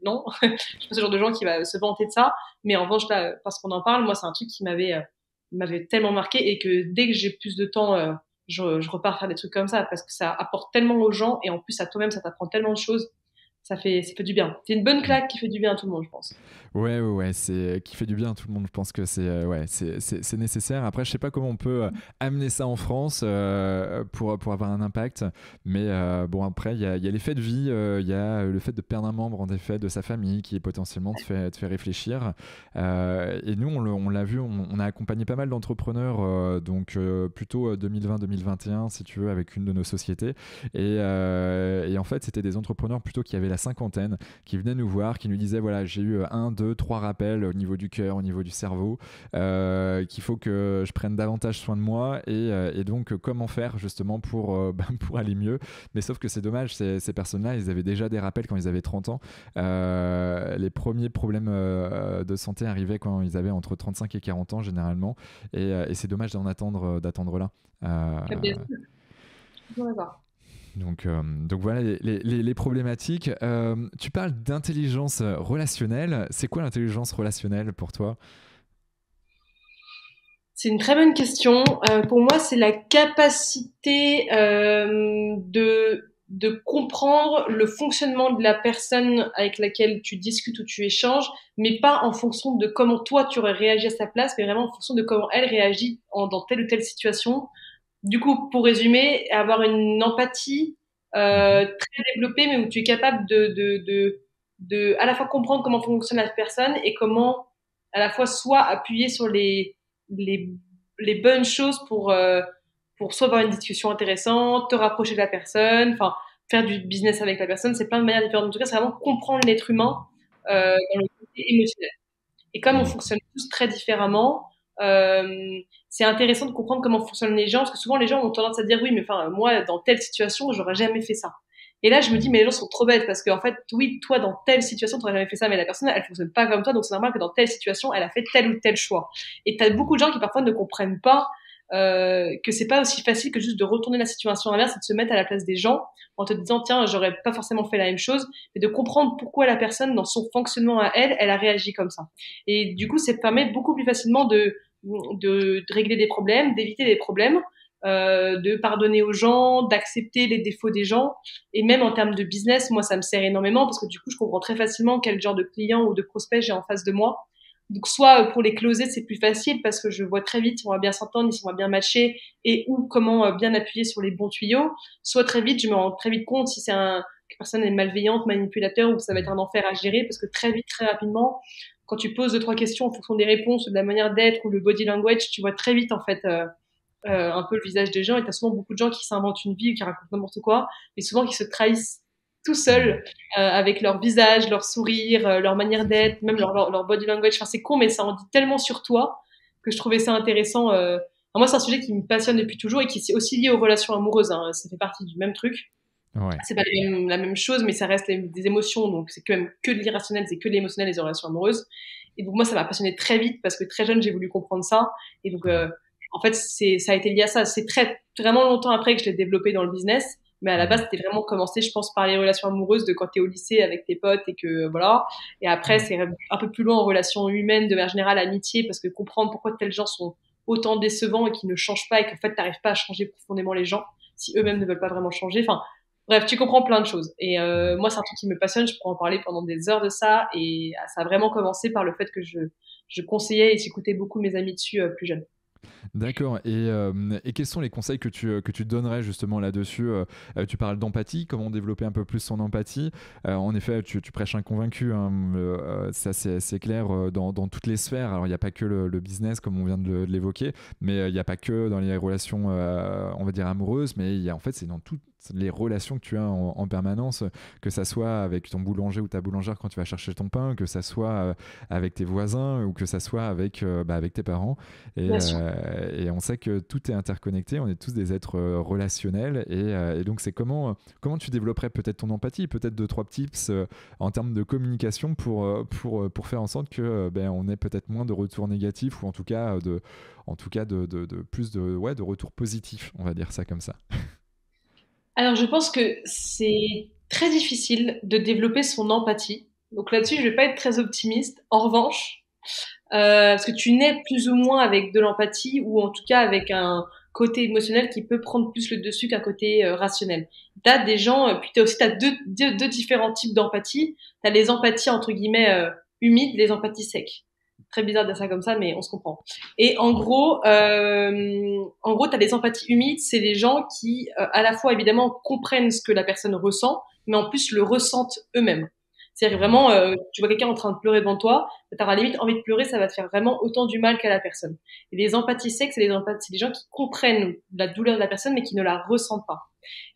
non je suis pas ce genre de gens qui va se vanter de ça mais en revanche là parce qu'on en parle moi c'est un truc qui m'avait tellement marqué et que dès que j'ai plus de temps je repars faire des trucs comme ça parce que ça apporte tellement aux gens et en plus à toi-même ça t'apprend tellement de choses ça fait du bien c'est une bonne
Hmm.
claque qui fait du bien à tout le monde je pense.
Ouais, ouais, ouais, c'est qui fait du bien à tout le monde. Je pense que ouais, c'est nécessaire. Après, je sais pas comment on peut amener ça en France pour avoir un impact. Mais bon, après, il y a l'effet de vie, il y a le fait de perdre un membre en effet de sa famille qui potentiellement te fait réfléchir. Et nous, on l'a vu, on a accompagné pas mal d'entrepreneurs, donc plutôt 2020-2021, si tu veux, avec une de nos sociétés. Et en fait, c'était des entrepreneurs plutôt qui avaient la cinquantaine, qui venaient nous voir, qui nous disaient voilà, j'ai eu un, deux, trois rappels au niveau du cœur, au niveau du cerveau, qu'il faut que je prenne davantage soin de moi et donc comment faire justement pour aller mieux. Mais sauf que c'est dommage, ces personnes-là, ils avaient déjà des rappels quand ils avaient 30 ans. Les premiers problèmes de santé arrivaient quand ils avaient entre 35 et 40 ans généralement. Et c'est dommage d'attendre là. Euh,
Bien sûr. Je suis d'accord.
donc voilà les problématiques. Tu parles d'intelligence relationnelle. C'est quoi l'intelligence relationnelle pour toi?
C'est une très bonne question. Pour moi, c'est la capacité de comprendre le fonctionnement de la personne avec laquelle tu discutes ou tu échanges, mais pas en fonction de comment toi tu aurais réagi à sa place, mais vraiment en fonction de comment elle réagit dans telle ou telle situation. Du coup, pour résumer, avoir une empathie très développée, mais où tu es capable de à la fois comprendre comment fonctionne la personne et comment à la fois soit appuyer sur les, les bonnes choses pour soit avoir une discussion intéressante, te rapprocher de la personne, enfin faire du business avec la personne. C'est plein de manières différentes. En tout cas, c'est vraiment comprendre l'être humain dans le côté émotionnel. Et comme on fonctionne tous très différemment, c'est intéressant de comprendre comment fonctionnent les gens, parce que souvent les gens ont tendance à dire oui, mais enfin moi dans telle situation j'aurais jamais fait ça. Et là je me dis mais les gens sont trop bêtes parce qu'en fait oui toi dans telle situation t'aurais jamais fait ça, mais la personne elle fonctionne pas comme toi, donc c'est normal que dans telle situation elle a fait tel ou tel choix. Et t'as beaucoup de gens qui parfois ne comprennent pas que c'est pas aussi facile que juste de retourner la situation inverse et de se mettre à la place des gens en te disant tiens j'aurais pas forcément fait la même chose, mais de comprendre pourquoi la personne dans son fonctionnement à elle elle a réagi comme ça. Et du coup ça permet beaucoup plus facilement de régler des problèmes, d'éviter des problèmes, de pardonner aux gens, d'accepter les défauts des gens. Et même en termes de business, moi, ça me sert énormément parce que du coup, je comprends très facilement quel genre de client ou de prospect j'ai en face de moi. Donc, soit pour les closer, c'est plus facile parce que je vois très vite si on va bien s'entendre, si on va bien matcher et ou comment bien appuyer sur les bons tuyaux. Soit très vite, je me rends très vite compte si c'est que personne est malveillante, manipulateur ou que ça va être un enfer à gérer parce que très vite, très rapidement, quand tu poses deux, trois questions en fonction des réponses ou de la manière d'être ou le body language, tu vois très vite, en fait, un peu le visage des gens. Et t'as souvent beaucoup de gens qui s'inventent une vie ou qui racontent n'importe quoi, mais souvent qui se trahissent tout seuls avec leur visage, leur sourire, leur manière d'être, même leur body language. Enfin, c'est con, mais ça en dit tellement sur toi que je trouvais ça intéressant. Alors moi, c'est un sujet qui me passionne depuis toujours et qui est aussi lié aux relations amoureuses. Hein. Ça fait partie du même truc.
Ouais.
C'est pas la même chose, mais ça reste des émotions, donc c'est quand même que de l'irrationnel, c'est que de l'émotionnel, les relations amoureuses. Et donc moi, ça m'a passionné très vite parce que très jeune, j'ai voulu comprendre ça. Et donc, en fait, ça a été lié à ça. C'est vraiment longtemps après que je l'ai développé dans le business, mais à la base, c'était vraiment commencé, je pense, par les relations amoureuses de quand t'es au lycée avec tes potes et que voilà. Et après, c'est un peu plus loin en relations humaines, de manière générale, amitié, parce que comprendre pourquoi tels gens sont autant décevants et qui ne changent pas et qu'en fait, t'arrives pas à changer profondément les gens si eux-mêmes ne veulent pas vraiment changer. Enfin, bref, tu comprends plein de choses. Et moi, c'est un truc qui me passionne. Je pourrais en parler pendant des heures de ça. Et ça a vraiment commencé par le fait que je conseillais et j'écoutais beaucoup mes amis dessus plus jeunes.
D'accord. Et quels sont les conseils que tu donnerais justement là-dessus tu parles d'empathie, comment développer un peu plus son empathie. En effet, tu prêches un convaincu, hein, ça c'est clair dans toutes les sphères. Alors il n'y a pas que le business comme on vient de l'évoquer, mais il n'y a pas que dans les relations, on va dire amoureuses, mais en fait c'est dans toutes les relations que tu as en permanence, que ça soit avec ton boulanger ou ta boulangère quand tu vas chercher ton pain, que ça soit avec tes voisins ou que ça soit avec tes parents. Et on sait que tout est interconnecté, on est tous des êtres relationnels. Et donc, c'est comment tu développerais peut-être ton empathie, peut-être deux, trois tips en termes de communication pour faire en sorte que on ait peut-être moins de retours négatifs ou en tout cas de plus de retours positifs, on va dire ça comme ça.
Alors, je pense que c'est très difficile de développer son empathie. Donc là-dessus, je vais pas être très optimiste. En revanche, parce que tu nais plus ou moins avec de l'empathie ou en tout cas avec un côté émotionnel qui peut prendre plus le dessus qu'un côté rationnel. T'as des gens, puis t'as deux différents types d'empathie. T'as les empathies entre guillemets humides, les empathies secs. Très bizarre de dire ça comme ça, mais on se comprend. Et en gros, t'as les empathies humides, c'est les gens qui, à la fois évidemment comprennent ce que la personne ressent, mais en plus le ressentent eux-mêmes. C'est-à-dire vraiment, tu vois quelqu'un en train de pleurer devant toi, t'auras limite envie de pleurer, ça va te faire vraiment autant du mal qu'à la personne. Et les empathies secs, c'est des gens qui comprennent la douleur de la personne, mais qui ne la ressentent pas.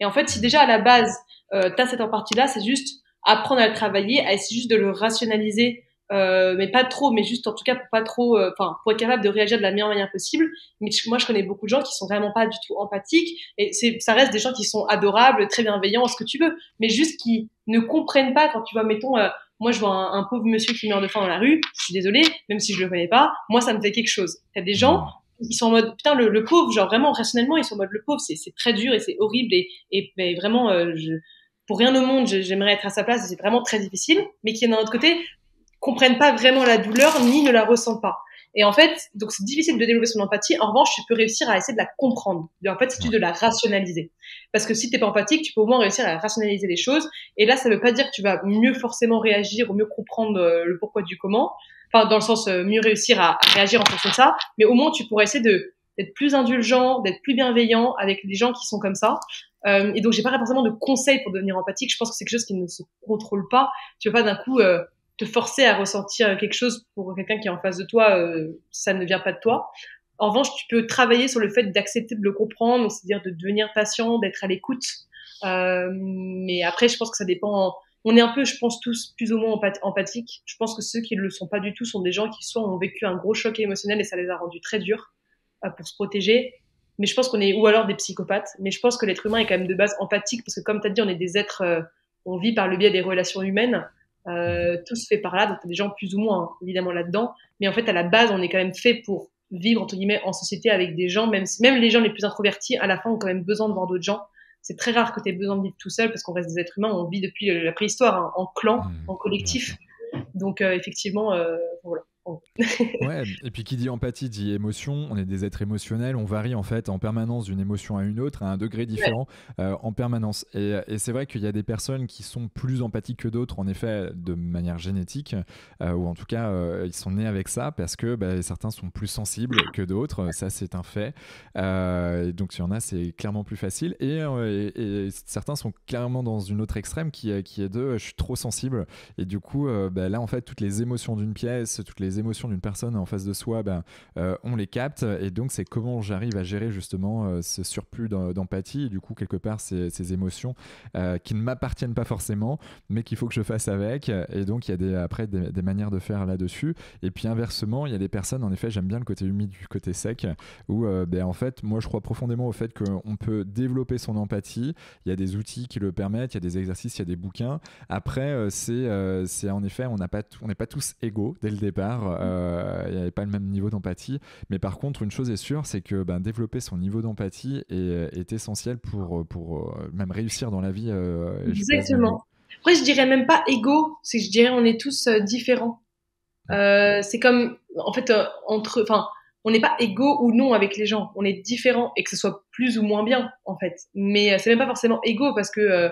Et en fait, si déjà à la base, t'as cette empathie-là, c'est juste apprendre à le travailler, à essayer juste de le rationaliser, mais pas trop, mais juste en tout cas pour pas trop, enfin pour être capable de réagir de la meilleure manière possible. Mais moi, je connais beaucoup de gens qui sont vraiment pas du tout empathiques, et ça reste des gens qui sont adorables, très bienveillants, ce que tu veux, mais juste qui ne comprennent pas quand tu vois, mettons, moi je vois un pauvre monsieur qui meurt de faim dans la rue, je suis désolée, même si je le connais pas, moi ça me fait quelque chose. T'as des gens ils sont en mode putain le pauvre, genre vraiment rationnellement ils sont en mode le pauvre, c'est très dur et c'est horrible et mais vraiment pour rien au monde j'aimerais être à sa place, c'est vraiment très difficile, mais qui d'un autre côté comprennent pas vraiment la douleur ni ne la ressentent pas. Et en fait, donc c'est difficile de développer son empathie. En revanche, tu peux réussir à essayer de la comprendre. Et en fait, c'est de la rationaliser. Parce que si t'es pas empathique, tu peux au moins réussir à rationaliser les choses. Et là, ça veut pas dire que tu vas mieux forcément réagir ou mieux comprendre le pourquoi du comment. Enfin, dans le sens mieux réussir à réagir en fonction de ça. Mais au moins, tu pourrais essayer d'être plus indulgent, d'être plus bienveillant avec les gens qui sont comme ça. Et donc, j'ai pas forcément de conseils pour devenir empathique. Je pense que c'est quelque chose qui ne se contrôle pas. Tu vas pas d'un coup te forcer à ressentir quelque chose pour quelqu'un qui est en face de toi, ça ne vient pas de toi. En revanche, tu peux travailler sur le fait d'accepter de le comprendre, c'est-à-dire de devenir patient, d'être à l'écoute. Mais après, je pense que ça dépend. On est un peu, je pense, tous plus ou moins empathiques. Je pense que ceux qui ne le sont pas du tout sont des gens qui soit ont vécu un gros choc émotionnel et ça les a rendus très durs pour se protéger. Mais je pense qu'on est, ou alors des psychopathes. Mais je pense que l'être humain est quand même de base empathique parce que comme tu as dit, on est des êtres, on vit par le biais des relations humaines. Tout se fait par là, donc t'as des gens plus ou moins évidemment là-dedans, mais en fait à la base on est quand même fait pour vivre entre guillemets en société avec des gens, même les gens les plus introvertis à la fin ont quand même besoin de voir d'autres gens. C'est très rare que t'aies besoin de vivre tout seul parce qu'on reste des êtres humains, on vit depuis la préhistoire hein, en clan, en collectif, donc effectivement voilà.
Ouais, et puis qui dit empathie dit émotion, on est des êtres émotionnels, on varie en fait en permanence d'une émotion à une autre, à un degré différent en permanence. Et c'est vrai qu'il y a des personnes qui sont plus empathiques que d'autres, en effet, de manière génétique, ou en tout cas, ils sont nés avec ça, parce que certains sont plus sensibles que d'autres, ça c'est un fait. Et donc il y en a, c'est clairement plus facile, et certains sont clairement dans une autre extrême qui est de je suis trop sensible, et du coup, là en fait, toutes les émotions d'une pièce, toutes les émotions d'une personne en face de soi, on les capte, et donc c'est comment j'arrive à gérer justement ce surplus d'empathie, et du coup quelque part ces émotions qui ne m'appartiennent pas forcément mais qu'il faut que je fasse avec, et donc il y a après des manières de faire là-dessus. Et puis inversement, il y a des personnes, en effet, j'aime bien le côté humide du côté sec, où en fait moi je crois profondément au fait qu'on peut développer son empathie, il y a des outils qui le permettent, il y a des exercices, il y a des bouquins. Après c'est en effet, on n'est pas tous égaux dès le départ. Il n'y avait pas le même niveau d'empathie, mais par contre une chose est sûre, c'est que développer son niveau d'empathie est essentiel pour même réussir dans la vie.
Exactement. Après je dirais même pas égaux, c'est je dirais on est tous différents. C'est comme en fait on n'est pas égaux ou non avec les gens, on est différents, et que ce soit plus ou moins bien en fait, mais c'est même pas forcément égaux parce que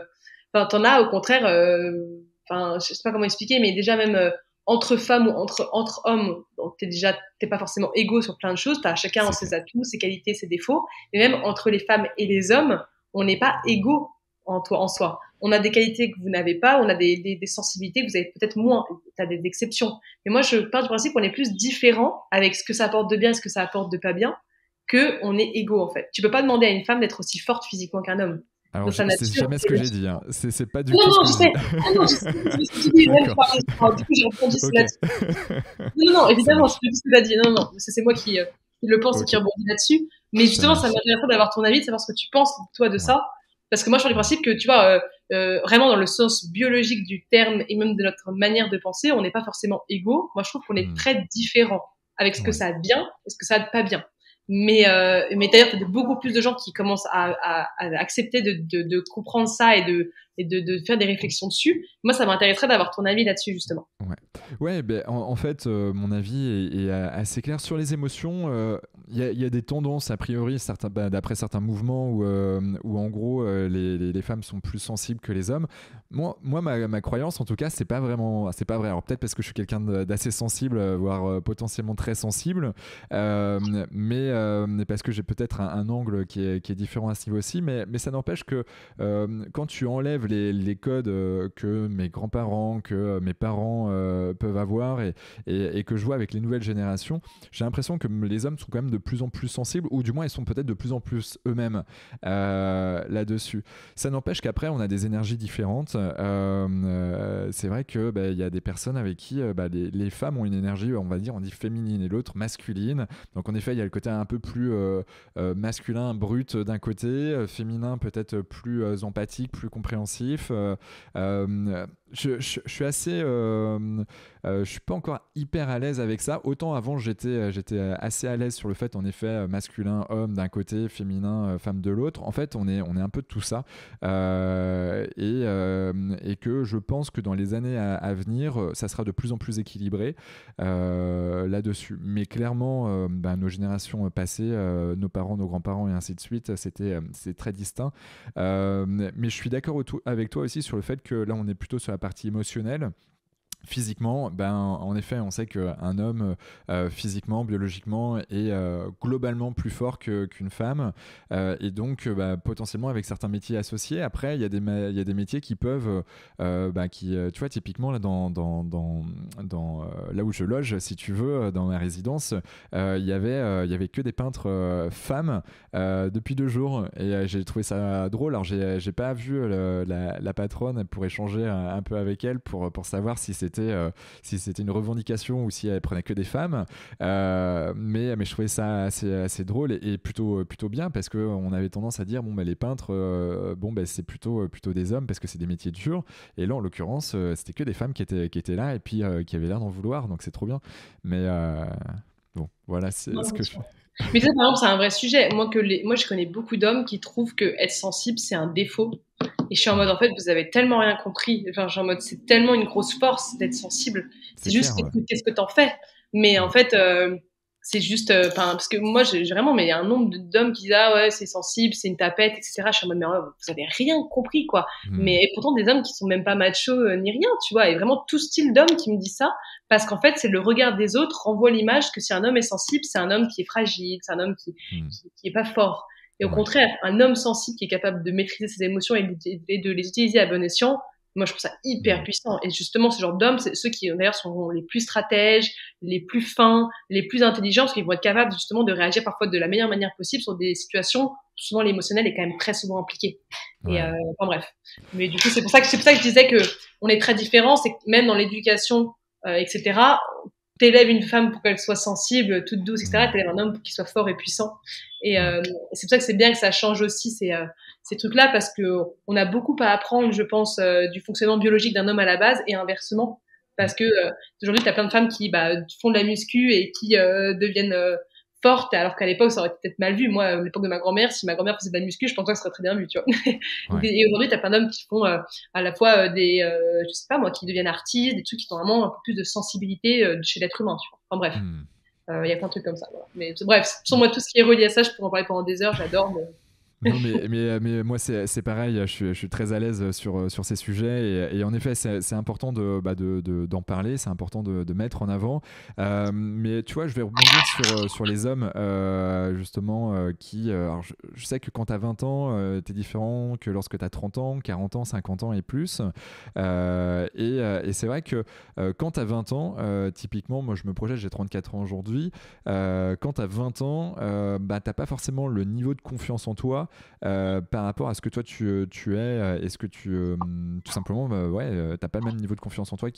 t'en as au contraire, je sais pas comment expliquer, mais déjà même entre femmes ou entre hommes, donc t'es pas forcément égaux sur plein de choses, t'as chacun ses atouts, ses qualités, ses défauts, et même entre les femmes et les hommes, on n'est pas égaux en soi. On a des qualités que vous n'avez pas, on a des sensibilités que vous avez peut-être moins, t'as des exceptions. Mais moi, je pars du principe qu'on est plus différents avec ce que ça apporte de bien et ce que ça apporte de pas bien, que on est égaux en fait. Tu peux pas demander à une femme d'être aussi forte physiquement qu'un homme.
Alors, c'est jamais ce que j'ai dit. Hein. C'est pas du tout
ce
que
je sais. Non, je sais. Du coup, j'ai entendu cela là-dessus. Non, évidemment, je te dis ce que tu as dit. Non, c'est moi qui le pense et qui rebondit là-dessus. Mais justement, ça m'intéresserait d'avoir ton avis, de savoir ce que tu penses, toi, de ça. Parce que moi, je pars du principe que, tu vois, vraiment dans le sens biologique du terme et même de notre manière de penser, on n'est pas forcément égaux. Moi, je trouve qu'on est très différents avec ce que ça a de bien et ce que ça a de pas bien. Mais d'ailleurs, il y a beaucoup plus de gens qui commencent à accepter de comprendre ça et de faire des réflexions dessus. Moi, ça m'intéresserait d'avoir ton avis là-dessus, justement.
Ouais, en fait, mon avis est assez clair sur les émotions. Il y a des tendances, a priori, d'après certains mouvements, où en gros, les femmes sont plus sensibles que les hommes. Moi ma croyance, en tout cas, c'est pas vrai. Alors peut-être parce que je suis quelqu'un d'assez sensible, voire potentiellement très sensible, mais parce que j'ai peut-être un angle qui est différent à ce niveau aussi. Mais ça n'empêche que quand tu enlèves les codes que mes grands-parents, que mes parents peuvent avoir, et que je vois avec les nouvelles générations, j'ai l'impression que les hommes sont quand même de plus en plus sensibles, ou du moins ils sont peut-être de plus en plus eux-mêmes là-dessus. Ça n'empêche qu'après on a des énergies différentes. C'est vrai que il y a des personnes avec qui les femmes ont une énergie, on va dire, on dit féminine, et l'autre masculine. Donc en effet il y a le côté un peu plus masculin, brut d'un côté, féminin peut-être plus empathique, plus compréhensif. je suis assez, je suis pas encore hyper à l'aise avec ça. Autant avant j'étais assez à l'aise sur le fait en effet masculin homme d'un côté, féminin femme de l'autre. En fait on est un peu de tout ça et que je pense que dans les années à venir ça sera de plus en plus équilibré là-dessus. Mais clairement nos générations passées, nos parents, nos grands-parents et ainsi de suite, c'est très distinct. Mais je suis d'accord avec toi aussi sur le fait que là on est plutôt sur la partie émotionnelle. Physiquement, en effet, on sait qu'un homme, physiquement, biologiquement, est globalement plus fort qu'une femme, et donc potentiellement avec certains métiers associés. Après, il y a des métiers qui peuvent, tu vois, typiquement là, là où je loge, si tu veux, dans ma résidence, il y avait que des peintres femmes depuis 2 jours, et j'ai trouvé ça drôle. Alors, j'ai pas vu la patronne pour échanger un peu avec elle pour savoir si c'était une revendication ou si elle prenait que des femmes. Mais je trouvais ça assez drôle et plutôt bien parce qu'on avait tendance à dire les peintres, c'est plutôt des hommes parce que c'est des métiers durs. Et là, en l'occurrence, c'était que des femmes qui étaient là et puis qui avaient l'air d'en vouloir. Donc c'est trop bien. Mais bon, voilà, c'est ce que je fais.
Mais ça, par exemple, c'est un vrai sujet. Moi, je connais beaucoup d'hommes qui trouvent que être sensible, c'est un défaut. Et je suis en mode, en fait, vous avez tellement rien compris. Enfin, je suis en mode, c'est tellement une grosse force d'être sensible. C'est juste,
clair, ouais.
qu'est-ce que t'en fais? Mais en fait, c'est juste, parce que moi, j'ai vraiment, mais il y a un nombre d'hommes qui disent, ah ouais, c'est sensible, c'est une tapette, etc. Je suis en mode, mais vous avez rien compris, quoi. Mais et pourtant, des hommes qui sont même pas machos, ni rien, tu vois. Et vraiment, tout style d'homme qui me dit ça. Parce qu'en fait, c'est le regard des autres renvoie l'image que si un homme est sensible, c'est un homme qui est fragile, c'est un homme qui est pas fort. Et au contraire, un homme sensible qui est capable de maîtriser ses émotions et de les utiliser à bon escient, moi, je trouve ça hyper puissant. Et justement, ce genre d'hommes, c'est ceux qui, d'ailleurs, sont les plus stratèges, les plus fins, les plus intelligents, parce qu'ils vont être capables, justement, de réagir parfois de la meilleure manière possible sur des situations où souvent l'émotionnel est quand même très souvent impliqué. Et,
Ouais.
enfin, bref. Mais du coup, c'est pour ça que je disais que on est très différents, c'est que même dans l'éducation, etc., t'élèves une femme pour qu'elle soit sensible, toute douce, etc., t'élèves un homme pour qu'il soit fort et puissant. Et c'est pour ça que c'est bien que ça change aussi ces trucs-là, parce que on a beaucoup à apprendre, je pense, du fonctionnement biologique d'un homme à la base et inversement. Parce que aujourd'hui, t'as plein de femmes qui font de la muscu et qui deviennent fortes, alors qu'à l'époque, ça aurait été peut-être mal vu. Moi, à l'époque de ma grand-mère, si ma grand-mère faisait de la muscu, je pense que ça serait très bien vu, tu vois.
Ouais.
Et aujourd'hui, t'as plein d'hommes qui font à la fois je sais pas moi, qui deviennent artistes, des trucs qui ont vraiment un peu plus de sensibilité chez l'être humain, tu vois. Enfin bref, il y a plein de trucs comme ça. Voilà. Mais bref, sur moi, tout ce qui est relié à ça, je pourrais en parler pendant des heures, j'adore. Mais...
Non, mais moi, c'est pareil, je suis très à l'aise sur ces sujets. Et en effet, c'est important d'en parler, c'est important de mettre en avant. Mais tu vois, je vais rebondir sur les hommes, justement, qui. Alors, je sais que quand tu as 20 ans, tu es différent que lorsque tu as 30 ans, 40 ans, 50 ans et plus. Et c'est vrai que quand tu as 20 ans, typiquement, moi, je me projette, j'ai 34 ans aujourd'hui. Quand tu as 20 ans, t'as pas forcément le niveau de confiance en toi par rapport à ce que toi tu es. Est-ce que tout simplement t'as pas le même niveau de confiance en toi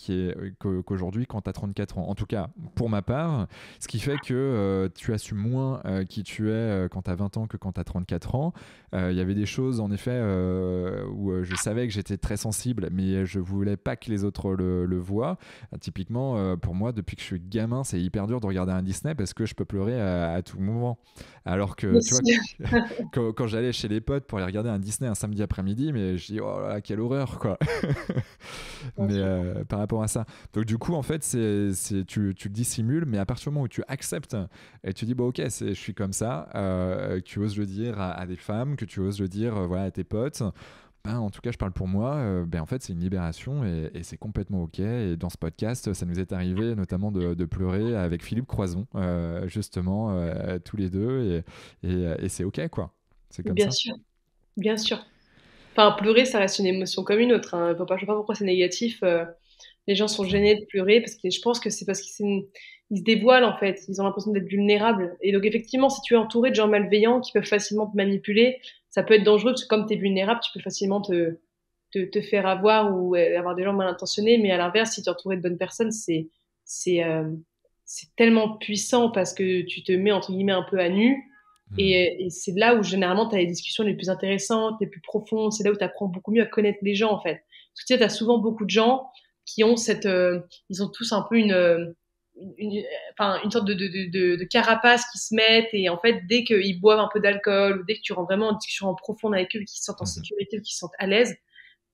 qu'aujourd'hui quand tu as 34 ans, en tout cas pour ma part, ce qui fait que tu assumes moins qui tu es quand tu as 20 ans que quand tu as 34 ans. Il y avait des choses en effet où je savais que j'étais très sensible, mais je voulais pas que les autres le voient. Typiquement pour moi, depuis que je suis gamin, c'est hyper dur de regarder un Disney parce que je peux pleurer à tout moment, alors que tu vois quand j'allais chez les potes pour aller regarder un Disney un samedi après-midi, mais je dis oh là là, quelle horreur, quoi. Mais par rapport à ça, donc du coup en fait tu le dissimules, mais à partir du moment où tu acceptes et tu dis bon ok, je suis comme ça, que tu oses le dire à des femmes, que tu oses le dire voilà, à tes potes, en tout cas, je parle pour moi. En fait, c'est une libération et c'est complètement OK. Et dans ce podcast, ça nous est arrivé notamment de pleurer avec Philippe Croison, justement, tous les deux. Et c'est OK, quoi. C'est comme
Bien
ça.
sûr, bien sûr. Enfin, pleurer, ça reste une émotion comme une autre. Hein. Je sais pas pourquoi c'est négatif. Les gens sont
Clairement.
gênés de pleurer parce que je pense que c'est parce qu'ils se dévoilent en fait. Ils ont l'impression d'être vulnérables. Et donc effectivement, si tu es entouré de gens malveillants qui peuvent facilement te manipuler, ça peut être dangereux parce que comme tu es vulnérable, tu peux facilement te faire avoir ou avoir des gens mal intentionnés. Mais à l'inverse, si tu es entouré de bonnes personnes, c'est c'est tellement puissant parce que tu te mets entre guillemets un peu à nu. Et c'est là où généralement tu as les discussions les plus intéressantes, les plus profondes. C'est là où tu apprends beaucoup mieux à connaître les gens en fait. Parce que tu sais, t'as souvent beaucoup de gens qui ont ils ont tous un peu une, une sorte de carapace qui se mettent et en fait, dès qu'ils boivent un peu d'alcool ou dès que tu rentres vraiment en discussion en profonde avec eux, qu'ils se sentent en
Mhm.
sécurité, qu'ils se sentent à l'aise,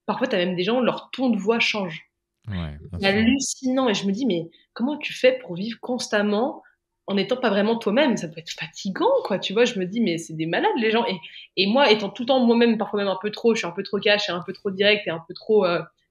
parfois, t'as même des gens, leur ton de voix change.
Ouais, bien
C'est
sûr.
hallucinant et je me dis, mais comment tu fais pour vivre constamment en n'étant pas vraiment toi-même? Ça doit être fatigant, quoi, tu vois? Je me dis, mais c'est des malades, les gens. Et moi, étant tout le temps moi-même, parfois même un peu trop, je suis un peu trop cash et un peu trop direct et un peu trop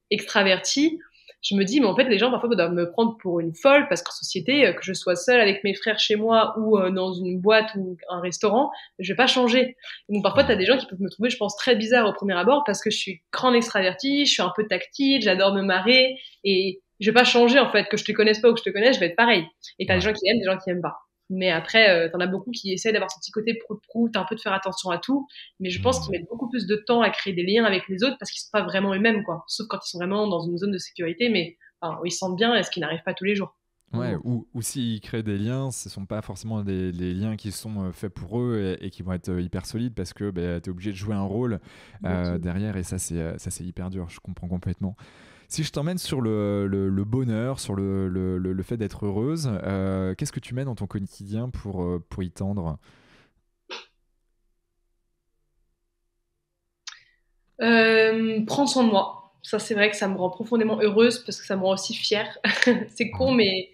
extravertie, je me dis, mais en fait, les gens parfois doivent me prendre pour une folle parce qu'en société, que je sois seule avec mes frères chez moi ou dans une boîte ou un restaurant, je vais pas changer. Donc parfois, tu as
Mhm.
des gens qui peuvent me trouver, je pense, très bizarre au premier abord parce que je suis grande extravertie, je suis un peu tactile, j'adore me marrer et je vais pas changer en fait, que je te connaisse pas ou que je te connaisse, je vais être pareil. Et t'as des gens
Ouais.
qui aiment, des gens qui aiment pas. Mais après, t'en as beaucoup qui essaient d'avoir ce petit côté prout-prout, un peu de faire attention à tout. Mais je pense qu'ils
Mhm.
mettent beaucoup plus de temps à créer des liens avec les autres parce qu'ils sont pas vraiment eux-mêmes, quoi. Sauf quand ils sont vraiment dans une zone de sécurité, mais enfin, où ils se sentent bien et ce qui n'arrive pas tous les jours.
Ouais,
Donc,
ou s'ils créent des liens, ce ne sont pas forcément des liens qui sont faits pour eux et qui vont être hyper solides parce que tu es obligé de jouer un rôle
bon.
derrière et ça c'est hyper dur, je comprends complètement. Si je t'emmène sur le bonheur, sur le fait d'être heureuse, qu'est-ce que tu mets dans ton quotidien pour y tendre?
Prendre soin de moi. Ça, c'est vrai que ça me rend profondément heureuse parce que ça me rend aussi fière. C'est con,
Ouais.
mais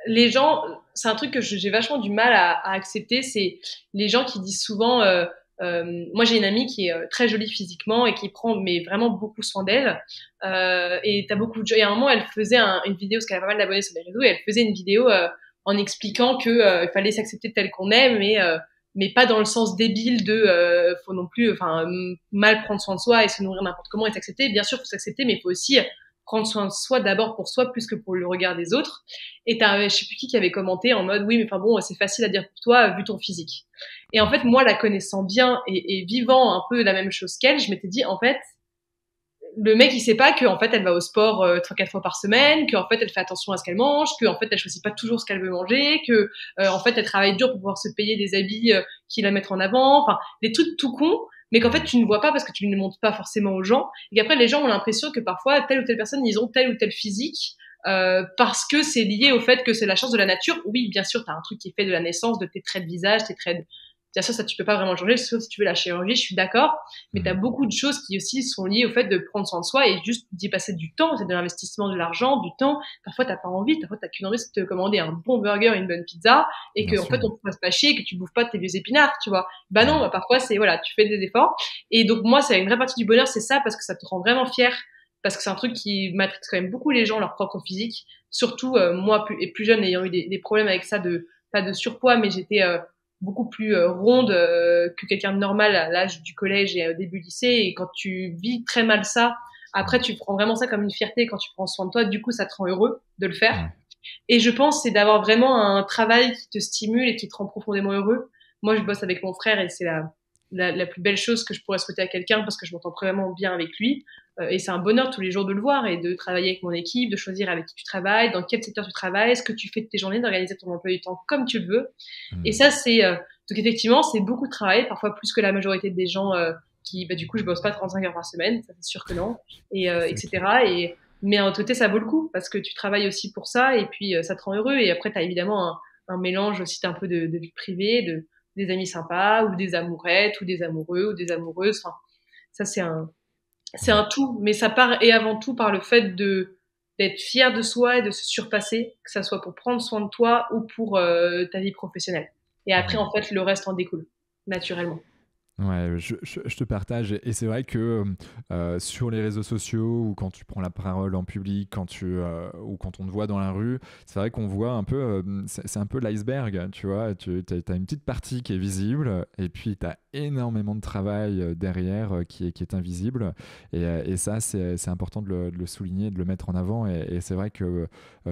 les gens, c'est un truc que j'ai vachement du mal à accepter, c'est les gens qui disent souvent, moi j'ai une amie qui est très jolie physiquement et qui prend mais vraiment beaucoup soin d'elle. Et t'as beaucoup de gens. Et à un moment, elle faisait une vidéo parce qu'elle a pas mal d'abonnés sur les réseaux et elle faisait une vidéo en expliquant que il fallait s'accepter tel qu'on est, mais pas dans le sens débile de faut non plus enfin mal prendre soin de soi et se nourrir n'importe comment et s'accepter. Bien sûr, faut s'accepter, mais il faut aussi prendre soin de soi d'abord pour soi plus que pour le regard des autres. Et t'as, je sais plus qui avait commenté en mode oui, mais enfin bon, c'est facile à dire pour toi vu ton physique. Et en fait, moi, la connaissant bien et vivant un peu la même chose qu'elle, je m'étais dit en fait, le mec il sait pas que en fait elle va au sport 3-4 fois par semaine, que en fait elle fait attention à ce qu'elle mange, que en fait elle choisit pas toujours ce qu'elle veut manger, que en fait elle travaille dur pour pouvoir se payer des habits qui la mettent en avant, enfin des trucs tout cons, mais qu'en fait tu ne vois pas parce que tu ne les montres pas forcément aux gens, et qu'après les gens ont l'impression que parfois telle ou telle personne ils ont tel ou tel physique parce que c'est lié au fait que c'est la chance de la nature. Oui, bien sûr, t'as un truc qui est fait de la naissance, de tes traits de visage, tes traits de... Bien sûr, ça, tu peux pas vraiment changer, sauf si tu veux la chirurgie, je suis d'accord. Mais tu as
Mhm.
beaucoup de choses qui aussi sont liées au fait de prendre soin de soi et juste d'y passer du temps. C'est de l'investissement, de l'argent, du temps. Parfois, t'as pas envie. Parfois, t'as qu'une envie, c'est de te commander un bon burger, une bonne pizza et
Bien
que, en fait,
sûr.
on te fasse pas chier et que tu bouffes pas tes vieux épinards, tu vois. Bah non,
Ouais.
bah, parfois, c'est, voilà, tu fais des efforts. Et donc, moi, c'est une vraie partie du bonheur, c'est ça parce que ça te rend vraiment fier. Parce que c'est un truc qui matrix quand même beaucoup les gens, leur propre physique. Surtout, moi, plus jeune, ayant eu des problèmes avec ça pas de surpoids, mais j'étais, beaucoup plus ronde que quelqu'un de normal à l'âge du collège et au début lycée. Et quand tu vis très mal ça, après tu prends vraiment ça comme une fierté quand tu prends soin de toi. Du coup, ça te rend heureux de le faire.
Ouais.
Et je pense c'est d'avoir vraiment un travail qui te stimule et qui te rend profondément heureux. Moi, je bosse avec mon frère et c'est la plus belle chose que je pourrais souhaiter à quelqu'un parce que je m'entends vraiment bien avec lui. Et c'est un bonheur tous les jours de le voir et de travailler avec mon équipe, de choisir avec qui tu travailles, dans quel secteur tu travailles, ce que tu fais de tes journées, d'organiser ton emploi du temps comme tu le veux. Et
Mhm.
ça, c'est donc effectivement, c'est beaucoup de travail, parfois plus que la majorité des gens qui, bah, du coup, je bosse pas 35 heures par semaine, ça c'est sûr que non, et
C'est clair.
etc. Et mais en tout cas, ça vaut le coup parce que tu travailles aussi pour ça et puis ça te rend heureux. Et après, t'as évidemment un mélange aussi d'un peu de vie privée, des amis sympas ou des amourettes ou des amoureux ou des amoureuses. Enfin, ça c'est
Ouais.
un tout, mais ça part et avant tout par le fait de d'être fier de soi et de se surpasser, que ça soit pour prendre soin de toi ou pour ta vie professionnelle. Et après,
Mhm.
en fait, le reste en découle, naturellement.
Ouais, je te partage. Et c'est vrai que sur les réseaux sociaux ou quand tu prends la parole en public, ou quand on te voit dans la rue, c'est vrai qu'on voit un peu, c'est un peu l'iceberg, tu vois. Tu as une petite partie qui est visible et puis tu as énormément de travail derrière qui est invisible. Et ça, c'est important de le souligner, de le mettre en avant. Et c'est vrai que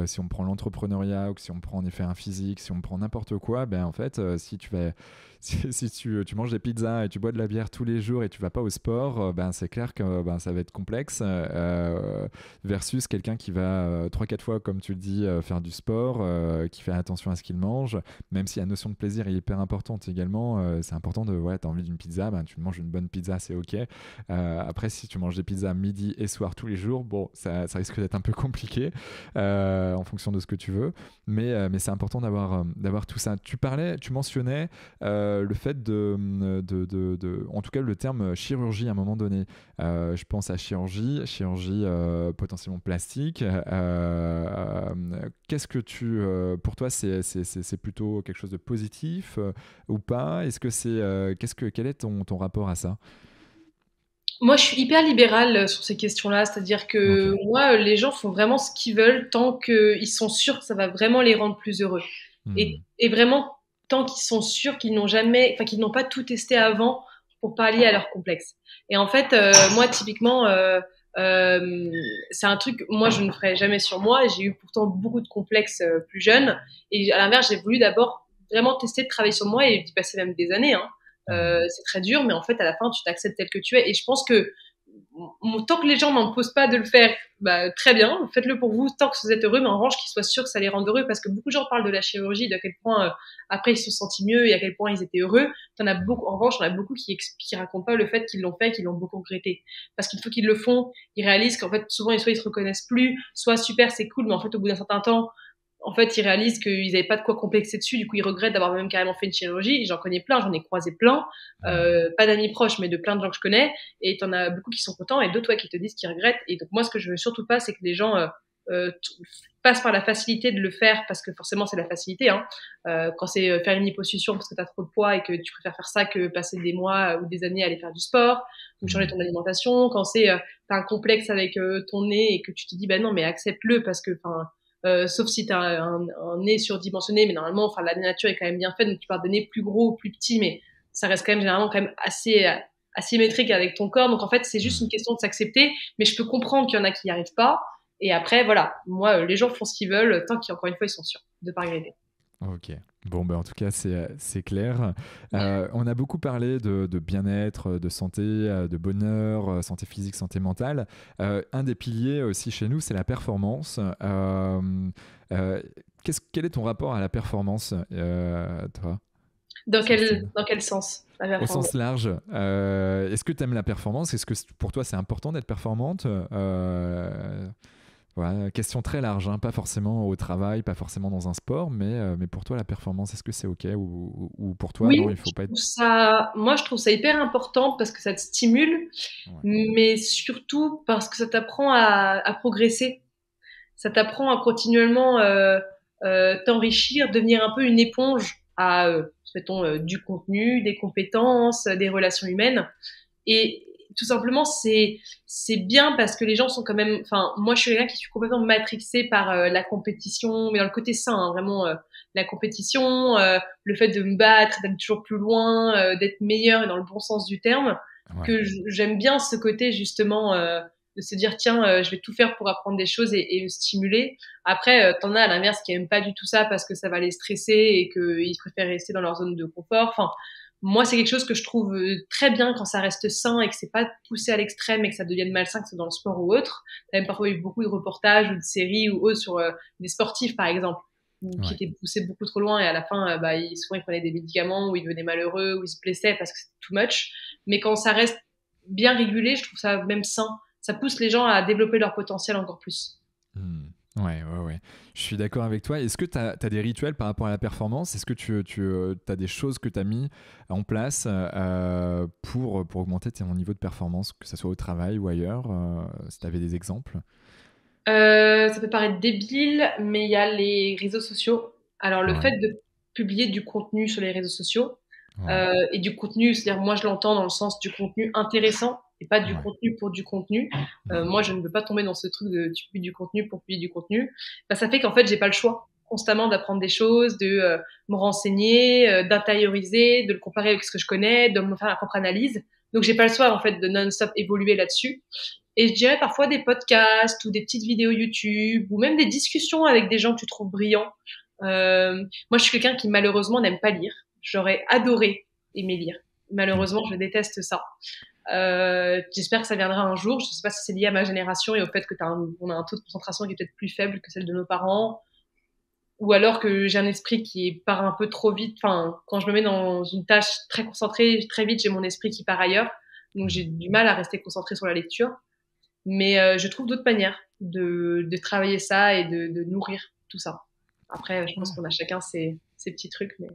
si on prend l'entrepreneuriat ou que si on prend en effet un physique, si on prend n'importe quoi, ben en fait, si tu manges des pizzas et tu bois de la bière tous les jours et tu vas pas au sport, ben c'est clair que ben, ça va être complexe versus quelqu'un qui va 3-4 fois, comme tu le dis, faire du sport, qui fait attention à ce qu'il mange, même si la notion de plaisir est hyper importante également. C'est important de, ouais, t'as envie d'une pizza, ben, tu manges une bonne pizza, c'est ok. Après, si tu manges des pizzas midi et soir tous les jours, bon, ça risque d'être un peu compliqué en fonction de ce que tu veux, mais c'est important d'avoir tout ça. Tu mentionnais le fait en tout cas le terme chirurgie à un moment donné. Je pense à chirurgie potentiellement plastique. Qu'est-ce que pour toi, c'est plutôt quelque chose de positif ou pas? Est-ce que quel est ton rapport à ça?
Moi, je suis hyper libérale sur ces questions-là, c'est-à-dire
Ok.
que moi, les gens font vraiment ce qu'ils veulent tant qu'ils sont sûrs que ça va vraiment les rendre plus heureux.
Hmm.
Et vraiment, tant qu'ils sont sûrs qu'ils n'ont jamais, enfin, qu'ils n'ont pas tout testé avant pour pallier à leur complexe. Et en fait, moi, typiquement, euh, c'est un truc, moi, je ne ferais jamais sur moi. J'ai eu pourtant beaucoup de complexes plus jeune. Et à l'inverse, j'ai voulu d'abord vraiment tester de travailler sur moi et d'y passer même des années, hein.
Hmm.
C'est très dur, mais en fait, à la fin, tu t'acceptes tel que tu es. Et je pense que tant que les gens n'imposent pas de le faire, bah, très bien, faites-le pour vous, tant que vous êtes heureux, mais en revanche, qu'ils soient sûrs que ça les rende heureux, parce que beaucoup de gens parlent de la chirurgie, de à quel point après ils se sont sentis mieux et à quel point ils étaient heureux. T'en as beaucoup, en revanche, on a beaucoup qui racontent pas le fait qu'ils l'ont fait, qu'ils l'ont beaucoup regretté. Parce qu'il faut qu'ils le font, ils réalisent qu'en fait, souvent, soit ils se reconnaissent plus, soit super, c'est cool, mais en fait, au bout d'un certain temps, en fait, ils réalisent qu'ils n'avaient pas de quoi complexer dessus, du coup, ils regrettent d'avoir même carrément fait une chirurgie. J'en connais plein, j'en ai croisé plein,
Hmm.
pas d'amis proches, mais de plein de gens que je connais, et t'en as beaucoup qui sont contents, et d'autres, ouais, qui te disent qu'ils regrettent. Et donc, moi, ce que je veux surtout pas, c'est que les gens euh, passent par la facilité de le faire, parce que forcément, c'est la facilité, hein. Quand c'est faire une liposuction parce que t'as trop de poids et que tu préfères faire ça que passer des mois ou des années à aller faire du sport, ou changer
Hmm.
ton alimentation, quand c'est t'as un complexe avec ton nez et que tu te dis, bah non, mais accepte-le, parce que, enfin, sauf si tu as un nez surdimensionné, mais normalement, enfin, la nature est quand même bien faite, donc tu peux avoir des nez plus gros ou plus petits, mais ça reste quand même généralement quand même assez asymétrique avec ton corps. Donc en fait, c'est juste
Hmm.
une question de s'accepter, mais je peux comprendre qu'il y en a qui n'y arrivent pas. Et après, voilà, moi, les gens font ce qu'ils veulent tant qu'encore une fois, ils sont sûrs de pas regretter.
Ok. Bon, ben, en tout cas, c'est clair. On a beaucoup parlé de bien-être, de santé, de bonheur, santé physique, santé mentale. Un des piliers aussi chez nous, c'est la performance. Euh, quel est ton rapport à la performance, toi, Sixtine?
Dans quel sens la
Au
performance?
sens large, est-ce que tu aimes la performance? Est-ce que pour toi, c'est important d'être performante? Voilà, question très large, hein, pas forcément au travail, pas forcément dans un sport, mais pour toi, la performance, est-ce que c'est OK ou pour toi,
Oui,
non, il faut pas être.
moi, je trouve ça hyper important parce que ça te stimule,
Ouais.
mais surtout parce que ça t'apprend à progresser. Ça t'apprend à continuellement t'enrichir, devenir un peu une éponge à, mettons, du contenu, des compétences, des relations humaines. Et tout simplement, c'est bien parce que les gens sont quand même. Enfin, moi, je suis quelqu'un qui suis complètement matrixé par la compétition, mais dans le côté sain, hein, vraiment la compétition, le fait de me battre, d'aller toujours plus loin, d'être meilleur et dans le bon sens du terme.
Ouais.
Que j'aime bien ce côté justement de se dire tiens, je vais tout faire pour apprendre des choses et me stimuler. Après, t'en as à l'inverse qui aiment pas du tout ça parce que ça va les stresser et qu'ils préfèrent rester dans leur zone de confort. Enfin, moi, c'est quelque chose que je trouve très bien quand ça reste sain et que c'est pas poussé à l'extrême et que ça devienne malsain, que c'est dans le sport ou autre. T'as même parfois eu beaucoup de reportages ou de séries ou autres sur des sportifs, par exemple, qui
Ouais.
étaient poussés beaucoup trop loin et à la fin, bah, souvent ils prenaient des médicaments ou ils devenaient malheureux ou ils se blessaient parce que c'était too much. Mais quand ça reste bien régulé, je trouve ça même sain. Ça pousse les gens à développer leur potentiel encore plus.
Hmm. Ouais, ouais, ouais. Je suis d'accord avec toi. Est-ce que tu as des rituels par rapport à la performance? Est-ce que tu as des choses que tu as mis en place pour augmenter ton niveau de performance, que ce soit au travail ou ailleurs si tu avais des exemples?
Ça peut paraître débile, mais il y a les réseaux sociaux. Alors, le fait
Ouais.
de publier du contenu sur les réseaux sociaux,
Ouais.
et du contenu, c'est-à-dire moi je l'entends dans le sens du contenu intéressant et pas du
Ouais.
contenu pour du contenu.
Mhm.
Moi, je ne veux pas tomber dans ce truc de tu publies du contenu pour publier du contenu. Bah, ça fait qu'en fait, j'ai pas le choix constamment d'apprendre des choses, de me renseigner, d'intérioriser, de le comparer avec ce que je connais, de me faire ma propre analyse. Donc, j'ai pas le choix en fait de non-stop évoluer là-dessus. Et je dirais parfois des podcasts ou des petites vidéos YouTube ou même des discussions avec des gens que tu trouves brillants. Moi, je suis quelqu'un qui malheureusement n'aime pas lire. J'aurais adoré. aimer lire. Malheureusement, je déteste ça. J'espère que ça viendra un jour. Je sais pas si c'est lié à ma génération et au fait que on a un taux de concentration qui est peut-être plus faible que celle de nos parents, ou alors que j'ai un esprit qui part un peu trop vite. Enfin, quand je me mets dans une tâche très concentrée, très vite, j'ai mon esprit qui part ailleurs. Donc, j'ai du mal à rester concentrée sur la lecture. Mais je trouve d'autres manières de travailler ça et de nourrir tout ça. Après, je pense qu'on a chacun ses petits trucs. Mais...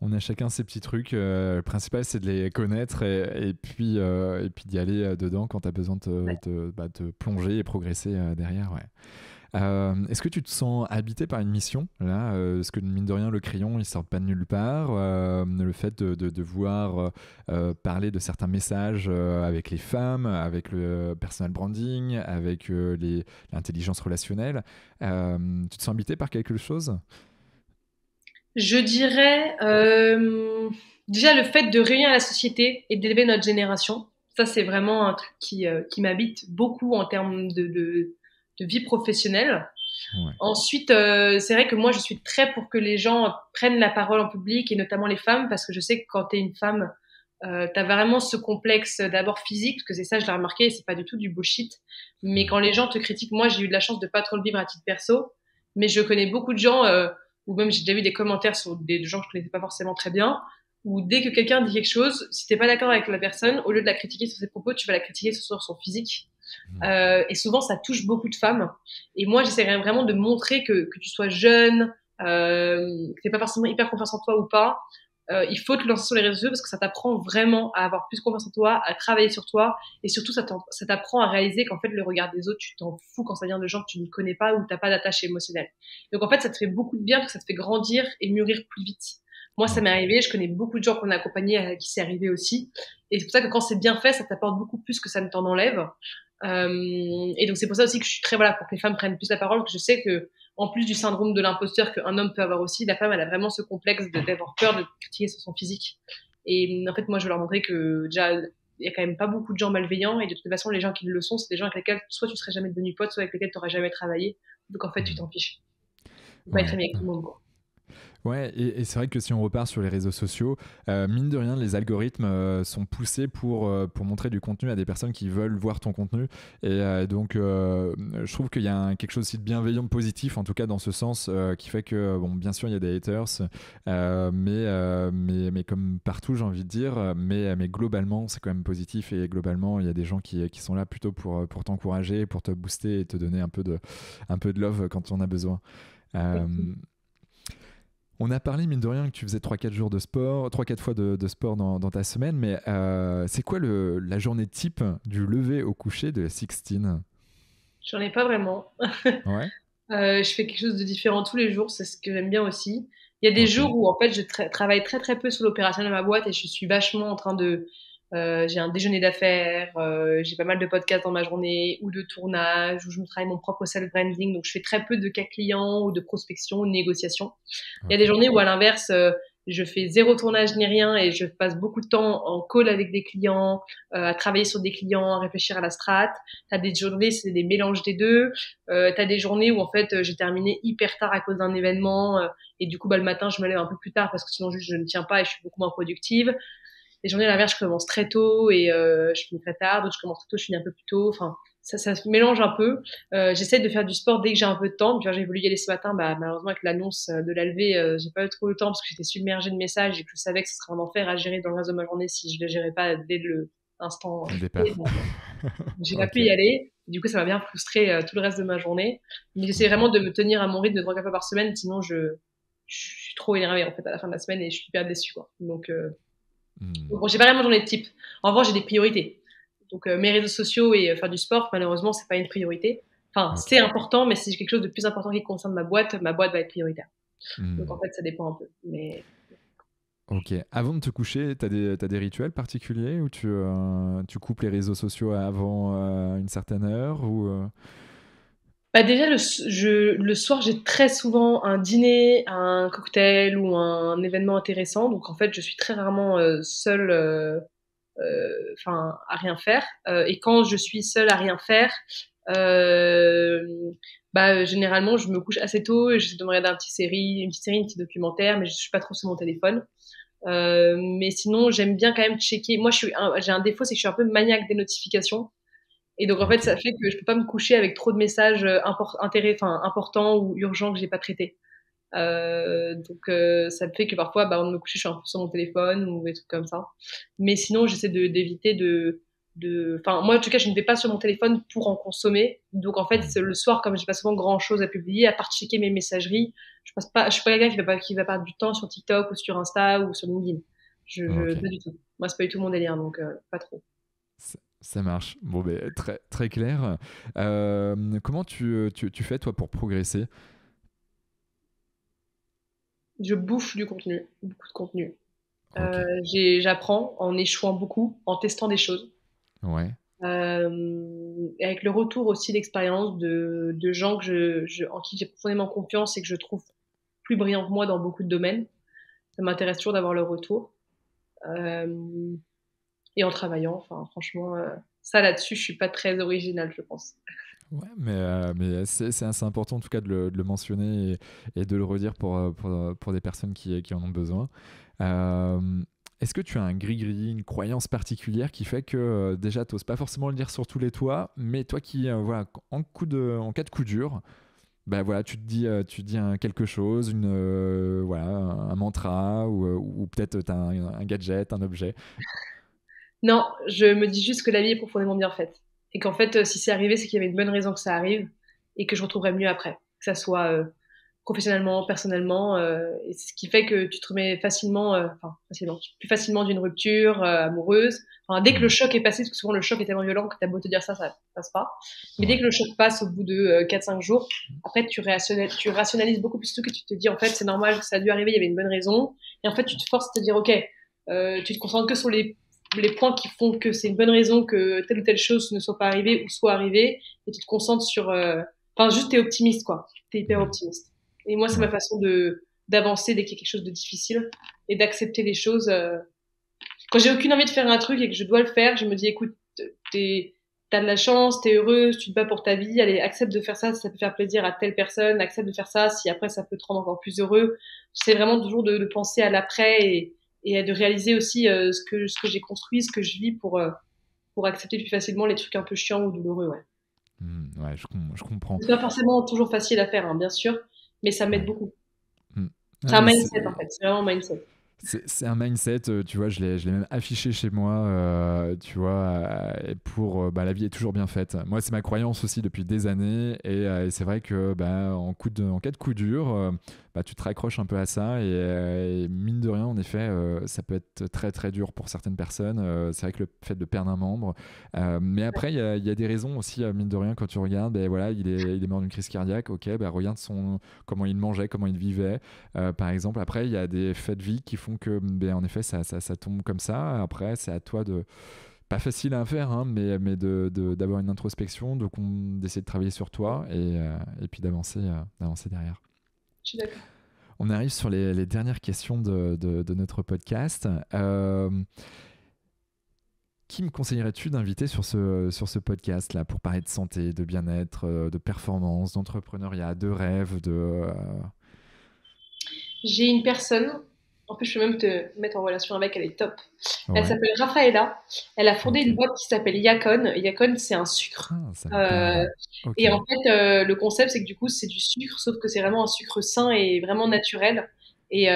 On a chacun ses petits trucs. Le principal, c'est de les connaître et puis d'y aller dedans quand tu as besoin de plonger et progresser derrière. Ouais. Est-ce que tu te sens habité par une mission là parce que mine de rien, le crayon, il sort pas de nulle part. Le fait de devoir parler de certains messages avec les femmes, avec le personal branding, avec l'intelligence relationnelle, tu te sens habité par quelque chose?
Je dirais déjà le fait de réunir la société et d'élever notre génération. Ça, c'est vraiment un truc qui m'habite beaucoup en termes de vie professionnelle.
Ouais.
Ensuite, c'est vrai que moi, je suis très pour que les gens prennent la parole en public et notamment les femmes, parce que je sais que quand t'es une femme, t'as vraiment ce complexe d'abord physique, parce que c'est ça, je l'ai remarqué, et c'est pas du tout du bullshit. Mais quand les gens te critiquent, moi, j'ai eu de la chance de pas trop le vivre à titre perso, mais je connais beaucoup de gens, ou même j'ai déjà vu des commentaires sur des gens que je connaissais pas forcément très bien, où dès que quelqu'un dit quelque chose, si t'es pas d'accord avec la personne, au lieu de la critiquer sur ses propos, tu vas la critiquer sur son physique. Et souvent, ça touche beaucoup de femmes. Et moi, j'essaierais vraiment de montrer que tu sois jeune, que t'es pas forcément hyper confiance en toi ou pas. Il faut te lancer sur les réseaux sociaux parce que ça t'apprend vraiment à avoir plus confiance en toi, à travailler sur toi, et surtout ça t'apprend à réaliser qu'en fait le regard des autres, tu t'en fous quand ça vient de gens que tu ne connais pas ou t'as pas d'attache émotionnelle. Donc en fait, ça te fait beaucoup de bien parce que ça te fait grandir et mûrir plus vite. Moi, ça m'est arrivé, je connais beaucoup de gens qu'on a accompagnés à qui c'est arrivé aussi. Et c'est pour ça que quand c'est bien fait, ça t'apporte beaucoup plus que ça ne t'en enlève. Et donc c'est pour ça aussi que je suis très pour que les femmes prennent plus la parole, que je sais que en plus du syndrome de l'imposteur qu'un homme peut avoir aussi, la femme elle a vraiment ce complexe d'avoir peur de critiquer sur son physique. Et en fait moi je veux leur montrer que déjà il y a quand même pas beaucoup de gens malveillants et de toute façon les gens qui le sont c'est des gens avec lesquels soit tu serais jamais devenu pote, soit avec lesquels tu n'aurais jamais travaillé. Donc en fait tu t'en fiches. Faut pas être
Ouais.
ami avec tout le monde quoi.
Ouais, et c'est vrai que si on repart sur les réseaux sociaux, mine de rien, les algorithmes sont poussés pour montrer du contenu à des personnes qui veulent voir ton contenu. Et donc, je trouve qu'il y a quelque chose aussi de bienveillant, de positif, en tout cas dans ce sens, qui fait que, bon, bien sûr, il y a des haters, mais comme partout, j'ai envie de dire, mais globalement, c'est quand même positif. Et globalement, il y a des gens qui sont là plutôt pour t'encourager, pour te booster et te donner un peu de love quand on a besoin. Euh, On a parlé, mine de rien, que tu faisais 3-4 jours de sport, 3-4 fois de sport dans ta semaine, mais c'est quoi la journée type du lever au coucher de Sixtine?
J'en ai pas vraiment.
Ouais,
Je fais quelque chose de différent tous les jours, c'est ce que j'aime bien aussi. Il y a des
ok.
jours où en fait je travaille très très peu sur l'opérationnel de ma boîte et je suis vachement en train de j'ai un déjeuner d'affaires, j'ai pas mal de podcasts dans ma journée ou de tournage où je me travaille mon propre self branding, donc je fais très peu de cas clients ou de prospection ou de négociation. Il y a des
Ok.
journées où à l'inverse je fais zéro tournage ni rien et je passe beaucoup de temps en call avec des clients, à travailler sur des clients, à réfléchir à la strat. T'as des journées, c'est des mélanges des deux. T'as des journées où en fait j'ai terminé hyper tard à cause d'un événement et du coup le matin je me lève un peu plus tard parce que sinon juste je ne tiens pas et je suis beaucoup moins productive. Les journées à l'inverse je commence très tôt et je finis très tard, d'autres je commence très tôt, je finis un peu plus tôt. Enfin ça se mélange un peu. J'essaie de faire du sport dès que j'ai un peu de temps. Tu vois, j'ai voulu y aller ce matin, bah malheureusement avec l'annonce de la levée, j'ai pas eu trop le temps parce que j'étais submergée de messages et que je savais que ce serait un enfer à gérer dans le reste de ma journée si je le gérais pas dès le instant
Le
T.
départ.
Donc, j'ai pas pu
Ok.
y aller. Du coup, ça m'a bien frustré tout le reste de ma journée. Mais j'essaie vraiment de me tenir à mon rythme de 3 4 fois par semaine, sinon je suis trop énervée en fait à la fin de la semaine et je suis hyper déçue quoi. Donc
Hmm.
bon, j'ai pas vraiment de journée de type. En revanche, j'ai des priorités. Donc mes réseaux sociaux et faire du sport, malheureusement, c'est pas une priorité. Enfin,
Ok.
c'est important, mais si j'ai quelque chose de plus important qui concerne ma boîte va être prioritaire. Donc en
Hmm.
fait, ça dépend un peu. Mais
Ok. Avant de te coucher, t'as des rituels particuliers où tu coupes les réseaux sociaux avant une certaine heure ou
bah déjà le soir, j'ai très souvent un dîner, un cocktail ou un événement intéressant. Donc en fait, je suis très rarement seule, enfin à rien faire. Et quand je suis seule à rien faire, euh, bah généralement, je me couche assez tôt et j'essaie de me regarder une petite série, un petit documentaire, mais je suis pas trop sur mon téléphone. Mais sinon, j'aime bien quand même checker. Moi, j'ai un défaut, c'est que je suis un peu maniaque des notifications. Et donc, en fait,
Ok.
ça fait que je peux pas me coucher avec trop de messages importants ou urgents que j'ai pas traités. Ça me fait que parfois, avant de me coucher, je suis un peu sur mon téléphone ou des trucs comme ça. Mais sinon, j'essaie d'éviter enfin, moi, en tout cas, je ne vais pas sur mon téléphone pour en consommer. Donc, en fait,
Hmm.
le soir, comme j'ai pas souvent grand chose à publier, à part checker mes messageries, je suis pas quelqu'un qui va perdre du temps sur TikTok ou sur Insta ou sur LinkedIn.
Ok.
Pas du tout. Moi, c'est pas du tout mon délire, donc, pas trop.
Ça marche. Bon, ben, très, très clair. Comment tu fais, toi, pour progresser?
Je bouffe du contenu, beaucoup de contenu.
Ok.
J'apprends en échouant beaucoup, en testant des choses.
Ouais.
Et avec le retour aussi d'expérience de gens en qui j'ai profondément confiance et que je trouve plus brillants que moi dans beaucoup de domaines. Ça m'intéresse toujours d'avoir leur retour. Euh, et en travaillant, enfin, franchement, ça là-dessus, je suis pas très originale, je pense.
Ouais, mais c'est assez important en tout cas de le mentionner et de le redire pour des personnes qui en ont besoin. Euh, Est-ce que tu as un gris-gris, une croyance particulière qui fait que déjà tu n'oses pas forcément le dire sur tous les toits, mais toi qui, voilà, en cas de coup dur, bah voilà, tu te dis quelque chose, voilà, un mantra ou peut-être tu as un gadget, un objet.
Non, je me dis juste que la vie est profondément bien faite. Et qu'en fait, si c'est arrivé, c'est qu'il y avait une bonne raison que ça arrive et que je retrouverai mieux après. Que ça soit professionnellement, personnellement. Et c'est ce qui fait que tu te remets plus facilement d'une rupture amoureuse. Enfin, dès que le
Hmm.
choc est passé, parce que souvent le choc est tellement violent que t'as beau te dire ça passe pas. Mais dès
Ouais.
que le choc passe au bout de 4-5 jours, après tu rationalises beaucoup plus tout que tu te dis en fait c'est normal que ça a dû arriver, il y avait une bonne raison. Et en fait tu te forces à te dire ok, tu te concentres que sur les points qui font que c'est une bonne raison que telle ou telle chose ne soit pas arrivée ou soit arrivée, et tu te concentres sur enfin juste t'es optimiste quoi, t'es hyper
Hmm.
optimiste. Et moi, c'est ma
Ouais.
façon d'avancer dès qu'il y a quelque chose de difficile et d'accepter les choses. Quand j'ai aucune envie de faire un truc et que je dois le faire, je me dis, écoute, t'as de la chance, t'es heureuse, tu te bats pour ta vie, allez, accepte de faire ça si ça peut faire plaisir à telle personne, accepte de faire ça si après ça peut te rendre encore plus heureux. C'est vraiment toujours de penser à l'après et de réaliser aussi ce que j'ai construit, ce que je vis pour accepter plus facilement les trucs un peu chiants ou douloureux, ouais.
Ouais, je comprends.
C'est pas forcément toujours facile à faire, hein, bien sûr, mais ça m'aide
Ouais.
beaucoup.
Hmm.
C'est
Ouais,
un
mais
mindset, en fait. C'est vraiment un mindset.
c'est un mindset, tu vois, je l'ai même affiché chez moi, tu vois, et pour bah, la vie est toujours bien faite. Moi, c'est ma croyance aussi depuis des années, et c'est vrai que bah, en cas de coup dur, bah, tu te raccroches un peu à ça, et mine de rien, en effet, ça peut être très très dur pour certaines personnes. C'est vrai que le fait de perdre un membre, mais après, il y a des raisons aussi, mine de rien, quand tu regardes, ben voilà, il est mort d'une crise cardiaque, ok, bah, regarde comment il mangeait, comment il vivait. Par exemple, après, il y a des faits de vie qui font que, ben, en effet, ça tombe comme ça. Après, c'est à toi de. Pas facile à faire, hein, mais d'avoir une introspection, d'essayer de travailler sur toi et puis d'avancer derrière.
Je suis d'accord.
On arrive sur les dernières questions de notre podcast. Qui me conseillerais-tu d'inviter sur ce podcast-là pour parler de santé, de bien-être, de performance, d'entrepreneuriat, de rêve,
J'ai une personne, en plus je peux même te mettre en relation avec, elle est top. Elle
Ouais,
s'appelle Rafaela. Elle a fondé
ok.
une boîte qui s'appelle Yacon. Yacon, c'est un sucre.
Ah, ça me
Euh,
parle. Ok.
et en fait, le concept, c'est que du coup, c'est du sucre, sauf que c'est vraiment un sucre sain et vraiment naturel. Et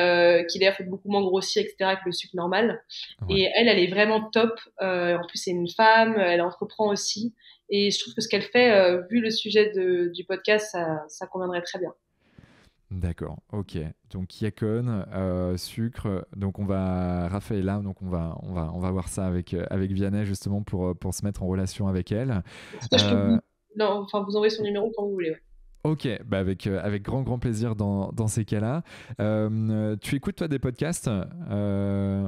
qui d'ailleurs fait beaucoup moins grossir, etc., que le sucre normal.
Ouais.
Et elle est vraiment top. En plus, c'est une femme, elle entreprend aussi. Et je trouve que ce qu'elle fait, vu le sujet du podcast, ça conviendrait très bien.
D'accord, ok. Donc Yacon, sucre. Donc on va Raphaëla, donc on va voir ça avec Vianney justement pour se mettre en relation avec elle.
En tout cas, je peux
Euh,
non, enfin, vous envoyer son numéro quand vous voulez. Ouais.
ok, bah avec grand plaisir dans ces cas-là. Tu écoutes toi des podcasts
Ouais.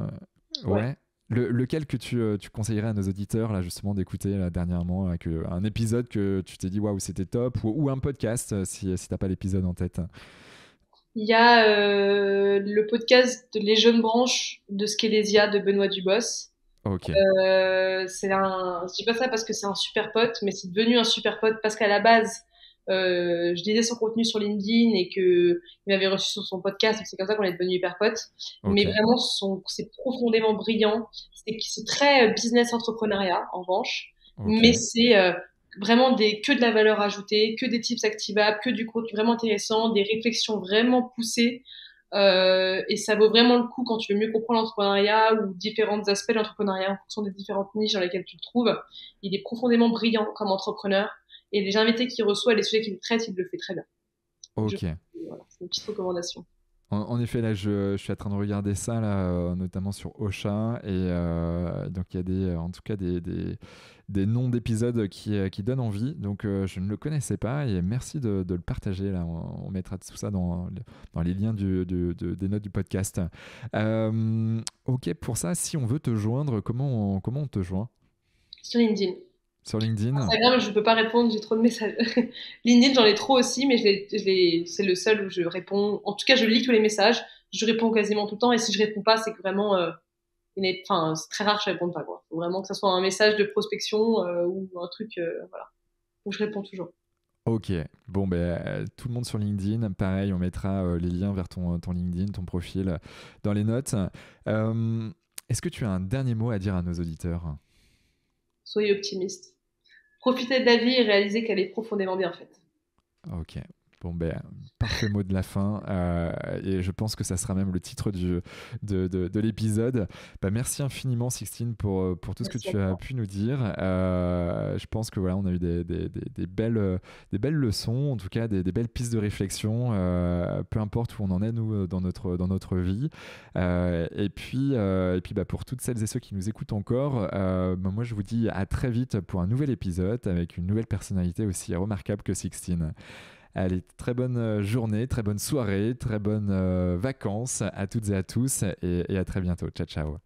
Ouais. Lequel que tu conseillerais à nos auditeurs là justement d'écouter là, dernièrement un épisode que tu t'es dit waouh c'était top ou un podcast si t'as pas l'épisode en tête.
Il y a le podcast de Les Jeunes Branches de Skelésia de Benoît Dubos.
Ok.
Je dis pas ça parce que c'est un super pote, mais c'est devenu un super pote parce qu'à la base, je lisais son contenu sur LinkedIn et que il m'avait reçu sur son podcast, et c'est comme ça qu'on est devenus hyper potes. Mais
Ok,
vraiment, c'est profondément brillant. C'est très business entrepreneuriat, en revanche. Mais
ok.
c'est vraiment que de la valeur ajoutée, que des tips activables, que du contenu vraiment intéressant, des réflexions vraiment poussées. Et ça vaut vraiment le coup quand tu veux mieux comprendre l'entrepreneuriat ou différents aspects de l'entrepreneuriat en fonction des différentes niches dans lesquelles tu te trouves. Il est profondément brillant comme entrepreneur. Et les invités qu'il reçoit et les sujets qu'il traite, il le fait très bien. Donc,
Ok.
voilà, c'est une petite recommandation.
En effet, là, je suis en train de regarder ça, là, notamment sur Ocha, et donc il y a en tout cas des noms d'épisodes qui donnent envie. Donc, je ne le connaissais pas, et merci de le partager. Là, on mettra tout ça dans les liens des notes du podcast. Ok, pour ça, si on veut te joindre, comment on te joint?
Sur LinkedIn.
Sur LinkedIn?
Instagram, je peux pas répondre, j'ai trop de messages. LinkedIn, j'en ai trop aussi, mais c'est le seul où je réponds. En tout cas, je lis tous les messages, je réponds quasiment tout le temps, et si je réponds pas, c'est que vraiment, enfin, c'est très rare que je réponde pas, quoi. Faut vraiment que ça soit un message de prospection ou un truc, voilà, où je réponds toujours.
Ok, bon ben tout le monde sur LinkedIn, pareil, on mettra les liens vers ton LinkedIn, ton profil dans les notes. Euh, Est-ce que tu as un dernier mot à dire à nos auditeurs?
Soyez optimiste. Profitez de la vie et réalisez qu'elle est profondément bien faite.
Ok, bon ben parfait mot de la fin, et je pense que ça sera même le titre de l'épisode. Bah, merci infiniment Sixtine pour tout ce que
Merci à
tu as
toi.
pu nous dire. Je pense que voilà, on a eu des belles leçons, en tout cas des belles pistes de réflexion, peu importe où on en est nous dans notre vie. Et puis bah, pour toutes celles et ceux qui nous écoutent encore, bah, moi je vous dis à très vite pour un nouvel épisode avec une nouvelle personnalité aussi remarquable que Sixtine. Allez, très bonne journée, très bonne soirée, très bonnes vacances à toutes et à tous, et à très bientôt. Ciao, ciao.